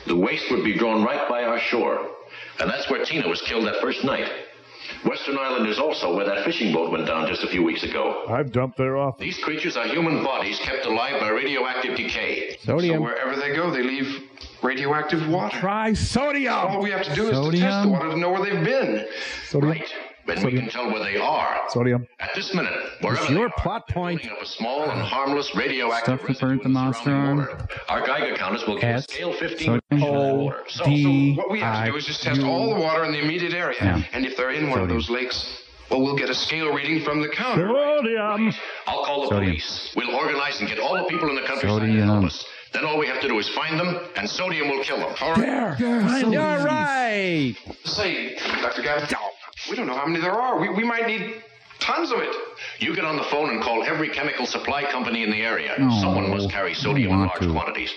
the waste would be drawn right by our shore. And that's where Tina was killed that first night. Western Island is also where that fishing boat went down just a few weeks ago. I've dumped there often. These creatures are human bodies kept alive by radioactive decay. Sodium. So wherever they go, they leave radioactive water. Try sodium! All we have to do is to test the water to know where they've been. Sodium. Right. Then we can tell where they are. Sodium. At this minute, wherever It's they your are, plot point. building up a small and harmless radioactive Stuff that burnt the monster arm. Our Geiger counters will give a scale 15 Sodium. of water. So what we have to do is just test all the water in the immediate area. Yeah. And if they're in one of those lakes, well, we'll get a scale reading from the counter. Sodium! I'll call the Sodium. police. We'll organize and get all the people in the countryside to Sodium. help us. Then all we have to do is find them, and sodium will kill them. All right. You're right! Say, Dr. Gavin, we don't know how many there are. We might need tons of it. You get on the phone and call every chemical supply company in the area. No, Someone must carry sodium in want large to. quantities.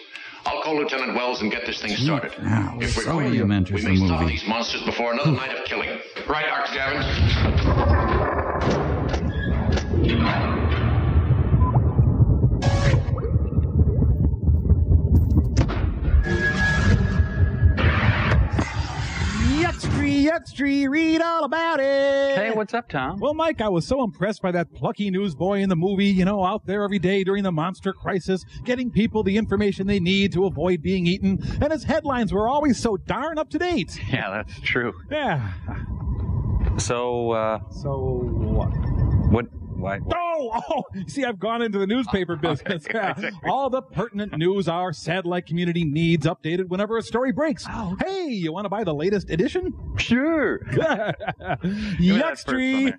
I'll call Lieutenant Wells and get this thing started. Now, If we're sodium quick, enters we the may stop movie. these monsters before another night of killing. Right, Dr. Gavin. Yuckstree, read all about it. Hey, what's up, Tom? Well, Mike, I was so impressed by that plucky newsboy in the movie, you know, out there every day during the monster crisis, getting people the information they need to avoid being eaten, and his headlines were always so darn up to date. Yeah, that's true. Yeah. So, So what? what? Why? Oh, see, I've gone into the newspaper business. All the pertinent news our satellite community needs updated whenever a story breaks. Oh, hey, you want to buy the latest edition? Sure. Yuckstree.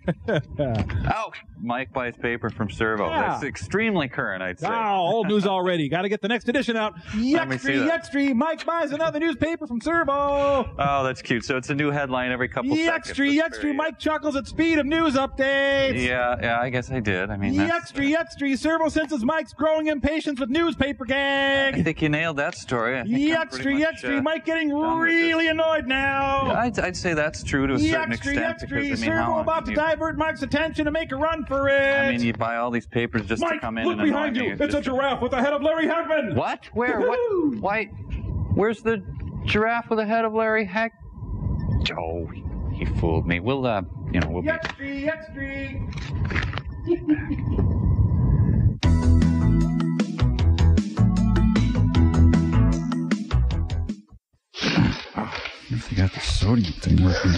Oh, Mike buys paper from Servo. Yeah. That's extremely current, I'd say. Oh, old news already. Got to get the next edition out. Let me see that. Yuckstree. Mike buys another newspaper from Servo. Oh, that's cute. So it's a new headline every couple seconds. Yuckstree. Mike chuckles at speed of news updates. Yeah, I guess I did. I mean, that's... Yuckstree. Servo senses Mike's growing impatience with newspaper gag. I think you nailed that story. I think I'm pretty much, Yuckstree. Mike getting really annoyed now. I'd say that's true to a certain extent. Because, I mean, Servo about to divert Mike's attention and make a run for it. I mean, you buy all these papers just Mike, to come in look and annoy behind me. you. It's a giraffe with the head of Larry Hagman. What? Where? What? Why? Where's the giraffe with the head of Larry Hag? Oh, he fooled me. We'll, we'll be... Yuckstree. I forgot the sodium thing working.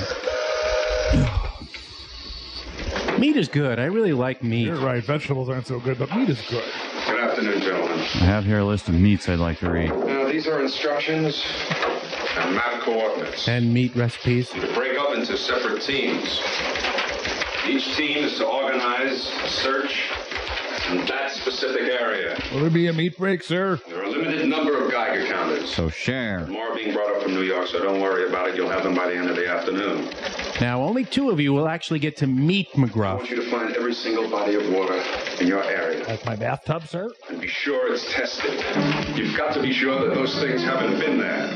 Meat is good. I really like meat. You're right. Vegetables aren't so good, but meat is good. Good afternoon, gentlemen. I have here a list of meats I'd like to read. Now, these are instructions and map coordinates. And meat recipes. To break up into separate teams. Each team is to organize a search in that specific area. Will there be a meat break, sir? There are a limited number of Geiger counters. ingredients. So share. More are being brought up from New York, so don't worry about it. You'll have them by the end of the afternoon. Now, only 2 of you will actually get to meet I McGruff. want you to find every single body of water in your area. Like my bathtub, sir? And be sure it's tested. You've got to be sure that those things haven't been there.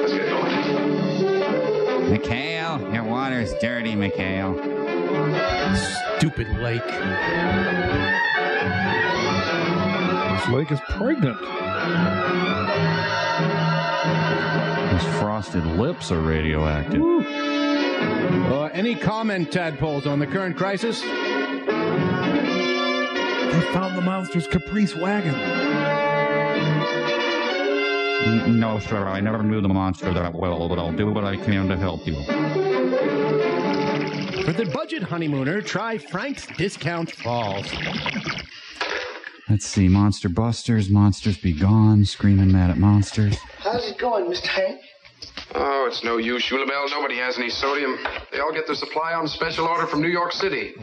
Let's get going. Mikhail, your water's dirty, Mikhail. Stupid lake. This lake is pregnant. His frosted lips are radioactive. Any comment, tadpoles, on the current crisis? They found the monster's caprice wagon. No, sir, I never knew the monster that well, but I'll do what I can to help you. For the budget honeymooner, try Frank's Discount Falls. Let's see, Monster Busters, Monsters Be Gone, Screaming Mad at Monsters. How's it going, Mr. Hank? Oh, it's no use, Shulabel. Nobody has any sodium. They all get their supply on special order from New York City.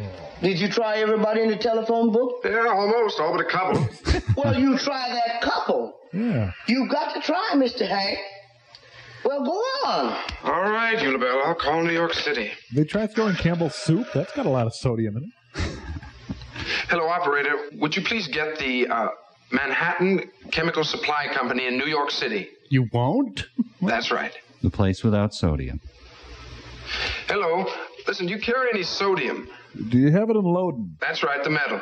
Did you try everybody in the telephone book? Yeah, almost. All but a couple. Well, you try that couple. Yeah. You got to try, Mr. Hank. Well, go on. All right, Shulabel. I'll call New York City. They tried throwing Campbell's soup. That's got a lot of sodium in it. Hello, operator. Would you please get the Manhattan Chemical Supply Company in New York City? You won't? That's right. The place without sodium. Hello. Listen, do you carry any sodium? Do you have it in Loden? That's right, the metal.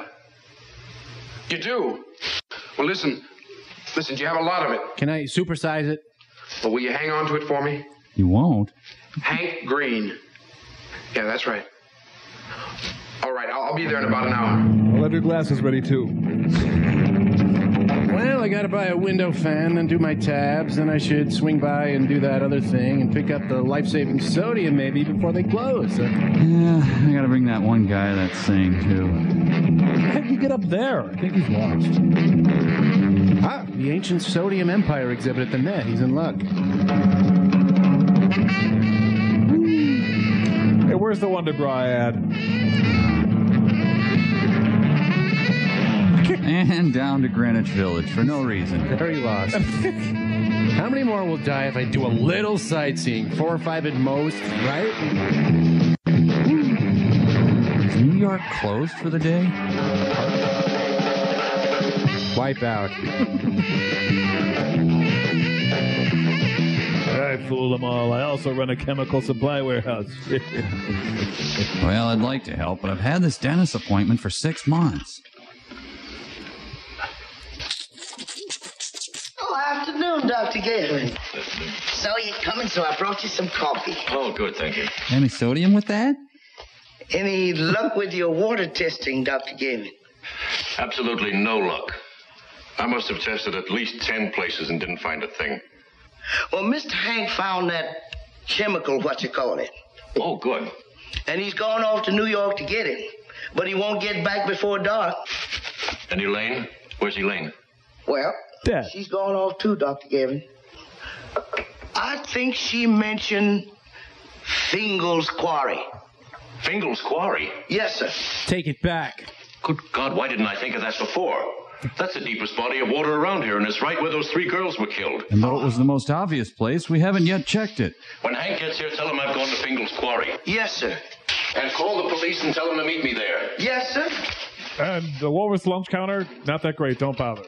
You do? Well, listen, do you have a lot of it? Can I supersize it? Well, will you hang on to it for me? You won't? Hank Green. Yeah, that's right. All right, I'll be there in about an hour. I'll have your glasses ready, too. Well, I gotta buy a window fan, then do my tabs, then I should swing by and do that other thing and pick up the life-saving sodium maybe before they close. Yeah, I gotta bring that one guy that's saying, too. How did you get up there? I think he's lost. The ancient sodium empire exhibit at the Net. He's in luck. Hey, where's the Wonder Bra ad? And down to Greenwich Village for no reason. Very lost. How many more will die if I do a little sightseeing? 4 or 5 at most, right? Is New York closed for the day? Wipe out. I fooled them all. I also run a chemical supply warehouse. Well, I'd like to help, but I've had this dentist appointment for 6 months. Oh, afternoon, Dr. Galen. So you're coming, so I brought you some coffee. Oh, good, thank you. Any sodium with that? Any luck with your water testing, Dr. Galen? Absolutely no luck. I must have tested at least 10 places and didn't find a thing. Well, Mr. Hank found that chemical, Oh, good. And he's gone off to New York to get it. But he won't get back before dark. And Elaine? Where's Elaine? Well, Dad. She's gone off too, Dr. Gavin. I think she mentioned Fingal's Quarry. Fingal's Quarry? Yes, sir. Take it back. Good God, why didn't I think of that before? That's the deepest body of water around here, and it's right where those 3 girls were killed. And though it was the most obvious place, we haven't yet checked it. When Hank gets here, tell him I've gone to Fingal's Quarry. Yes, sir. And call the police and tell them to meet me there. Yes, sir. And the Walrus lunch counter, not that great. Don't bother.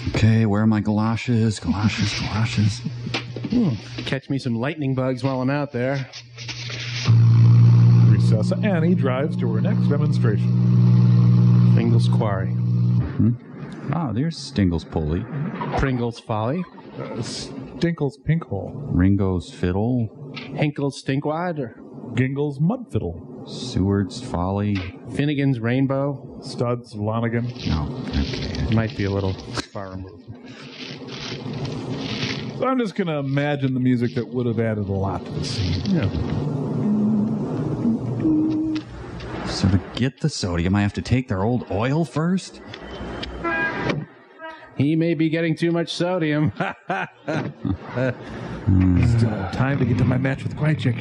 Okay, where are my galoshes? Galoshes. Catch me some lightning bugs while I'm out there. Recess. Annie drives to her next demonstration. Fingal's Quarry. Ah, there's Stingle's Pulley. Pringle's Folly. Stinkle's Pink Hole. Ringo's Fiddle. Hinkle's Stinkwad. Or Gingle's Mud Fiddle. Seward's Folly. Finnegan's Rainbow. Stud's Lonigan. No, okay. Might be a little far removed. So I'm just going to imagine the music that would have added a lot to the scene. Yeah. So to get the sodium, I have to take their old oil first? He may be getting too much sodium. Still time to get to my match with Quiet Chick.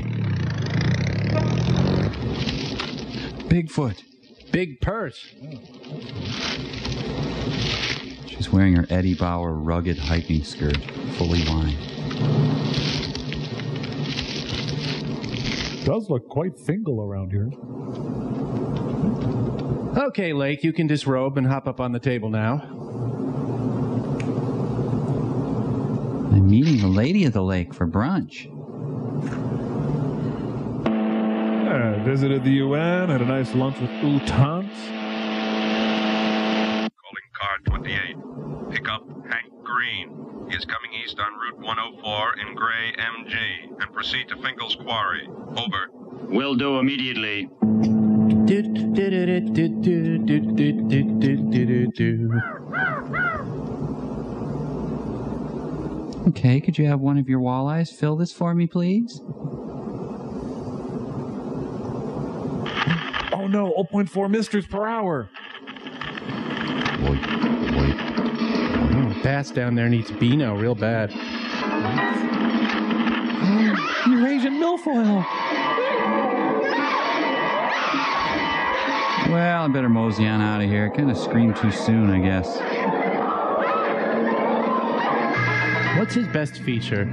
Bigfoot. Big purse. She's wearing her Eddie Bauer rugged hiking skirt, fully lined. Does look quite fingal around here. Okay, Lake, you can disrobe and hop up on the table now. I'm meeting the lady of the lake for brunch. Visited the UN, had a nice lunch with Utans. Calling car 28. Pick up Hank Green. He is coming east on Route 104 in gray MG and proceed to Finkel's Quarry. Over. Will do immediately. Okay, could you have one of your walleyes fill this for me, please? Oh no, 0.4 misters per hour. Wait. Bass down there needs Beano real bad. Eurasian milfoil. Well, I better mosey on out of here. Kind of screamed too soon, I guess. What's his best feature?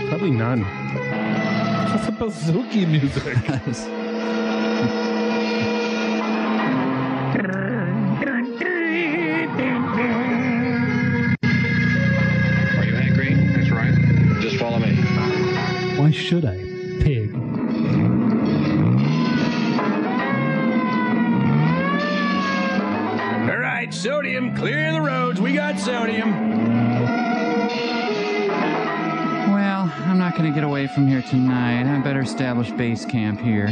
Probably none. That's the bazooki music. Are you Hank Green? That's right. Just follow me. Why should I? Pig. All right, sodium, clear the roads. We got sodium. Well, I'm not going to get away from here tonight. I better establish base camp here.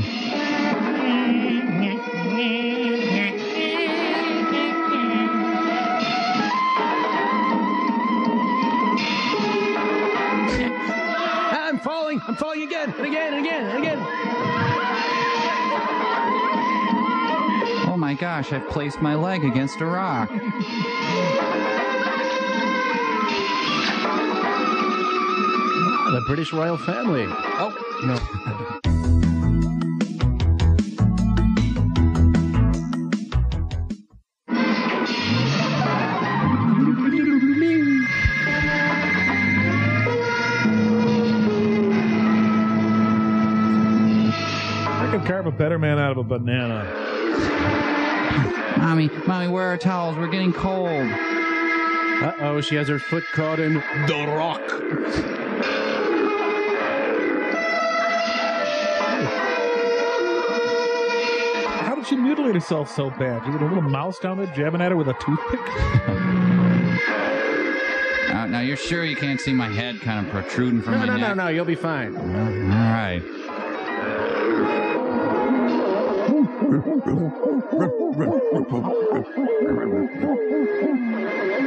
I'm falling again and again and again and again. Oh my gosh, I've placed my leg against a rock. The British royal family. Oh, no. Carve a better man out of a banana. Mommy, where are towels? We're getting cold. Uh-oh, she has her foot caught in the rock. How did she mutilate herself so bad? You had a little mouse down there jabbing at her with a toothpick? Now, you're sure you can't see my head kind of protruding from my neck? No, you'll be fine. All right.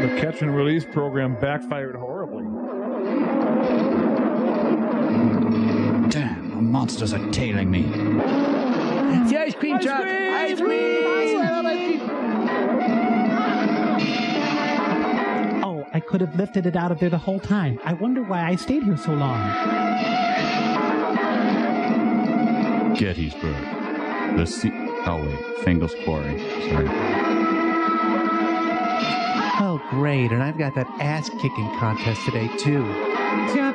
The catch and release program backfired horribly. Damn, the monsters are tailing me. It's the ice cream truck. Ice cream. Oh, I could have lifted it out of there the whole time. I wonder why I stayed here so long. Gettysburg. Oh, wait. Fingal's Quarry. Sorry. Oh, great. And I've got that ass-kicking contest today, too. Hey!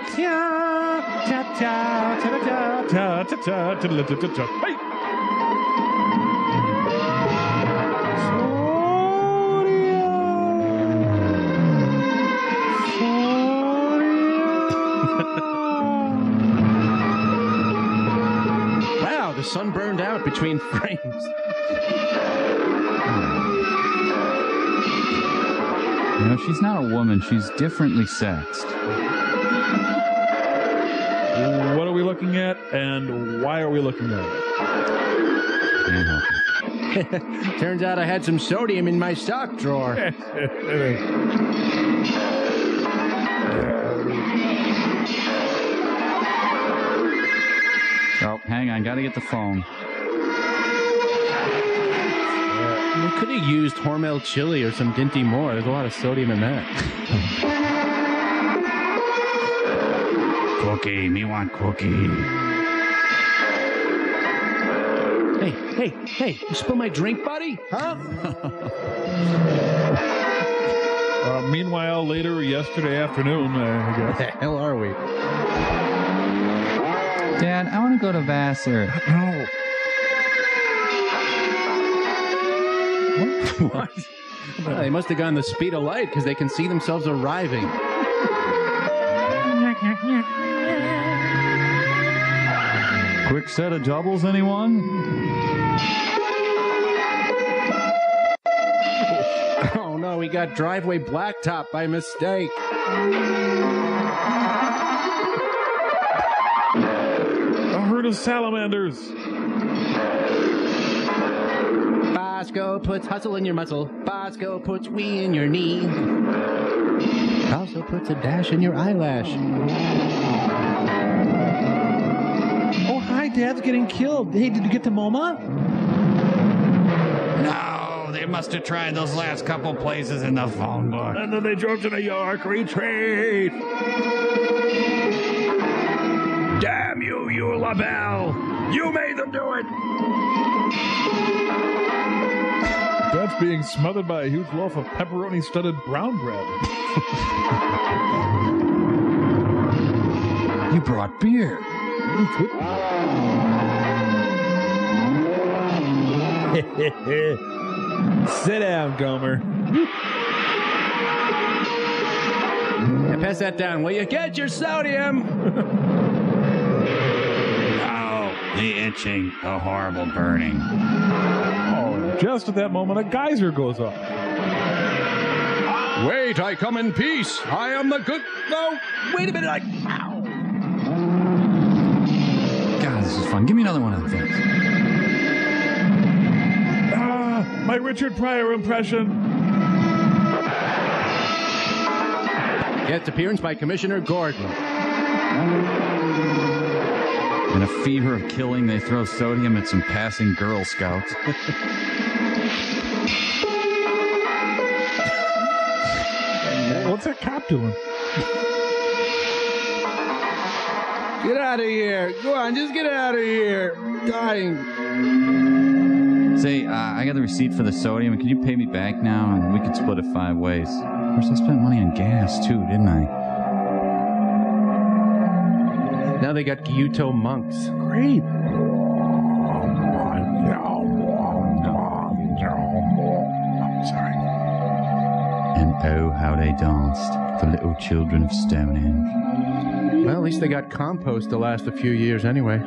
Wow, the sun burned out between frames. You know, she's not a woman. She's differently sexed. What are we looking at, and why are we looking at it? Turns out I had some sodium in my sock drawer. Oh, hang on. Got to get the phone. We could have used Hormel chili or some Dinty Moore. There's a lot of sodium in that. Cookie. Me want cookie. Hey, you spill my drink, buddy? Huh? Meanwhile, later yesterday afternoon, I guess. Where the hell are we? Dad, I want to go to Vassar. No. What? Well, they must have gone the speed of light because they can see themselves arriving. Quick set of doubles, anyone? Oh no, we got driveway blacktop by mistake. A herd of salamanders. Bosco puts hustle in your muscle. Bosco puts wee in your knee. Also puts a dash in your eyelash. Oh, hi, Dad's getting killed. Hey, did you get to MoMA? No, they must have tried those last couple places in the phone book. And then they drove to New York. Retreat. Damn you, you LaBelle. You made them do it. That's being smothered by a huge loaf of pepperoni-studded brown bread. You brought beer. Sit down, Gomer. Yeah, pass that down, will you? Get your sodium! Oh, the itching, the horrible burning. Oh, just at that moment, a geyser goes off. Wait, I come in peace. I am the good... No, wait a minute, God, this is fun. Give me another one of the things. My Richard Pryor impression. Guest appearance by Commissioner Gordon. In a fever of killing, they throw sodium at some passing Girl Scouts. What's that cop doing? Get out of here. Go on, just get out of here. I'm dying. Say, I got the receipt for the sodium. Can you pay me back now? And we could split it 5 ways. Of course, I spent money on gas, too, didn't I? Now they got Gyuto monks. Great. Sorry. And oh, how they danced, the little children of Stonehenge. Well, at least they got compost to last a few years anyway.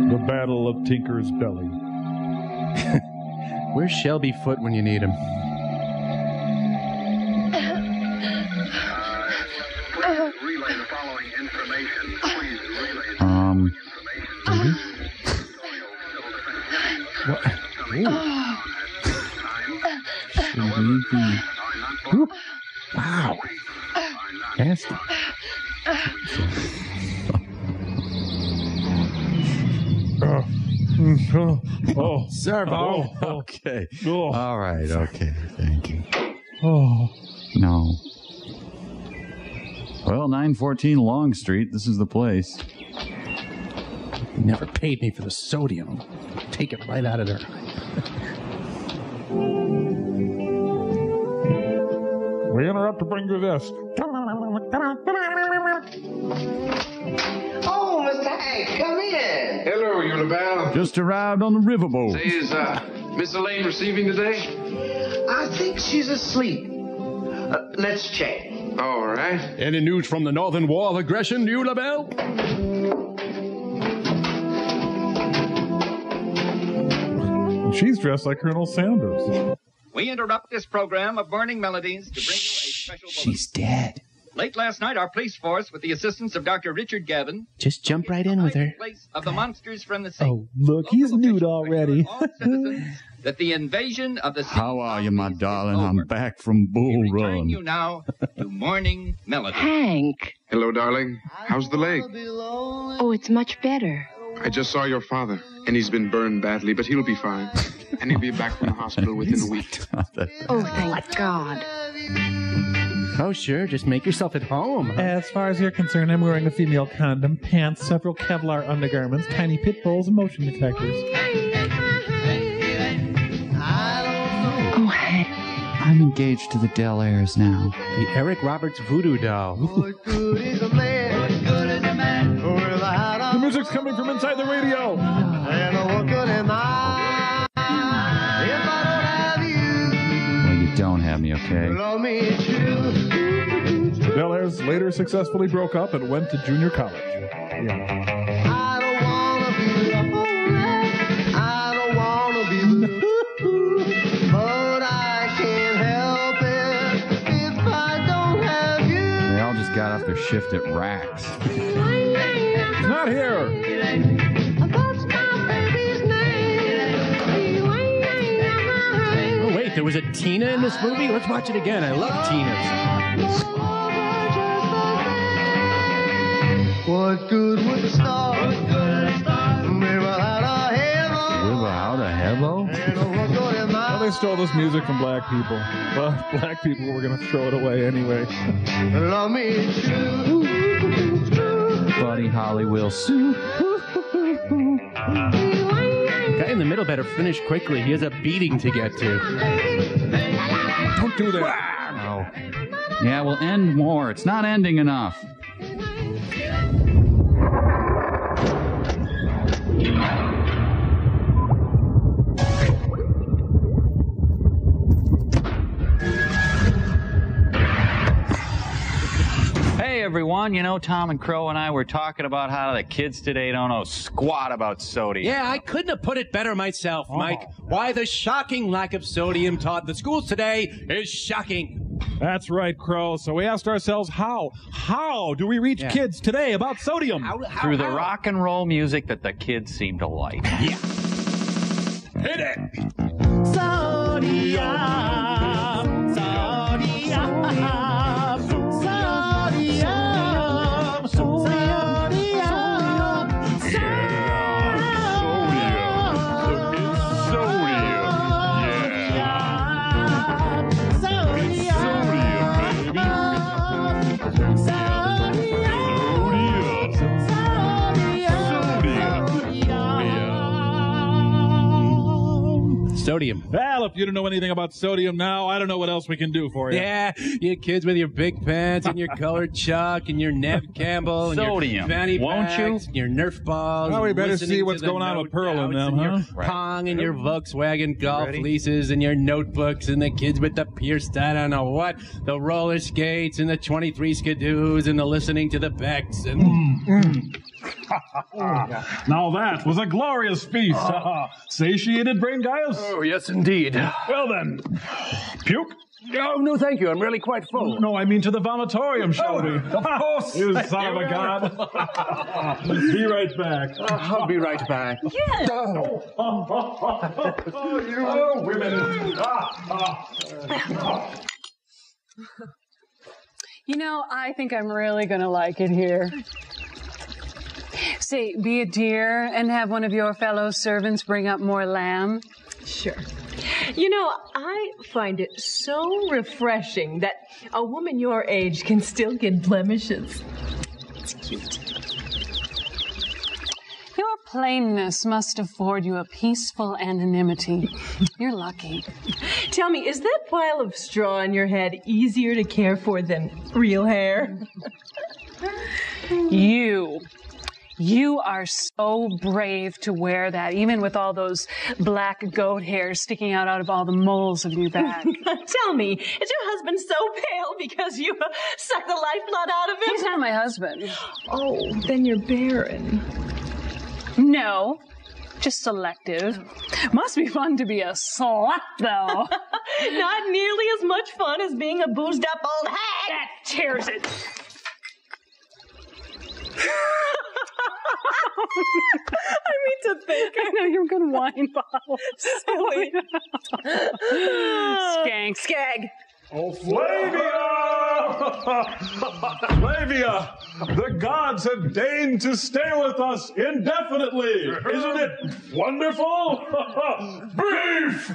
The Battle of Tinker's Belly. Where's Shelby Foote when you need him? Relay the following information. Please relay What? Wow. Nasty. Oh, Servo. Okay. Oh. All right. Okay. Thank you. Oh. No. Well, 914 Long Street. This is the place. You never paid me for the sodium. Take it right out of there. We interrupt to bring you this. Oh, Mr. Hank, come in. Hello, you LaBelle. Just arrived on the riverboat. Say, is Miss Elaine receiving today? I think she's asleep. Let's check. All right. Any news from the Northern War of Aggression, you LaBelle? She's dressed like Colonel Sanders. We interrupt this program of Burning Melodies to bring you a special bulletin. She's dead. Late last night, our police force, with the assistance of Dr. Richard Gavin, just jump right in with her. Place of the monsters from the sea. Oh, look, he's nude already. That the invasion of the sea. How are you, my darling? I'm back from Bull Run. You now to Morning Melody. Hank. Hello, darling. How's the leg? Oh, it's much better. I just saw your father, and he's been burned badly, but he'll be fine. And he'll be back from the hospital within a week. Oh, thank God. Oh, sure. Just make yourself at home. Huh? As far as you're concerned, I'm wearing a female condom, pants, several Kevlar undergarments, tiny pit bulls, and motion detectors. Oh, Hank. I'm engaged to the Del Airs now. The Eric Roberts voodoo doll. The music's coming from inside the radio. Well, you don't have me, okay? The Del Airs later successfully broke up and went to junior college. Yeah. Got off their shift at Rax. Not here. Oh, wait, there was a Tina in this movie? Let's watch it again. I love Tinas. What good would the stars? Without a hello? Well, they stole this music from black people. Well, black people were going to throw it away anyway. Love me true. Buddy Holly will sue. The guy in the middle better finish quickly. He has a beating to get to. Don't do that. Oh. Yeah, we'll end more. It's not ending enough. Hey everyone, you know, Tom and Crow and I were talking about how the kids today don't know squat about sodium. Yeah, I couldn't have put it better myself, Mike. Why the shocking lack of sodium taught in the schools today is shocking. That's right, Crow. So we asked ourselves, how do we reach kids today about sodium? Through the rock and roll music that the kids seem to like. Yeah. Hit it! Sodium, sodium. Sodium. Well, if you don't know anything about sodium now, I don't know what else we can do for you. Yeah, you kids with your big pants and your colored chalk and your Nev Campbell and Sodium, your fanny won't packs and your Nerf balls. Well, we better see what's going on with Pearl and them, Your huh? Pong and your Volkswagen golf fleeces and your notebooks and the kids with the pierced I don't know what, the roller skates and the 23 skidoos and the listening to the Becks and... Now that was a glorious feast. Satiated, Brain Gaius? Oh, yes, indeed. Well then, puke? Oh, no, thank you. I'm really quite full. No, I mean to the vomitorium, shall we? Of course. You son of a god. Be right back. I'll be right back. Yes. Oh, women. You know, I think I'm really going to like it here. Say, be a dear and have one of your fellow servants bring up more lamb. Sure. You know, I find it so refreshing that a woman your age can still get blemishes. It's cute. Your plainness must afford you a peaceful anonymity. You're lucky. Tell me, is that pile of straw on your head easier to care for than real hair? You are so brave to wear that, even with all those black goat hairs sticking out of all the moles of your back. Tell me, is your husband so pale because you sucked the lifeblood out of him? He's not my husband. Oh, then you're barren. No, just selective. Must be fun to be a slut, though. Not nearly as much fun as being a boozed up old hag. That tears it. I mean to think. I know you're a good wine bottle. Silly. Skank. Skag. Oh, Flavia! Flavia, the gods have deigned to stay with us indefinitely. Isn't it wonderful? Beef!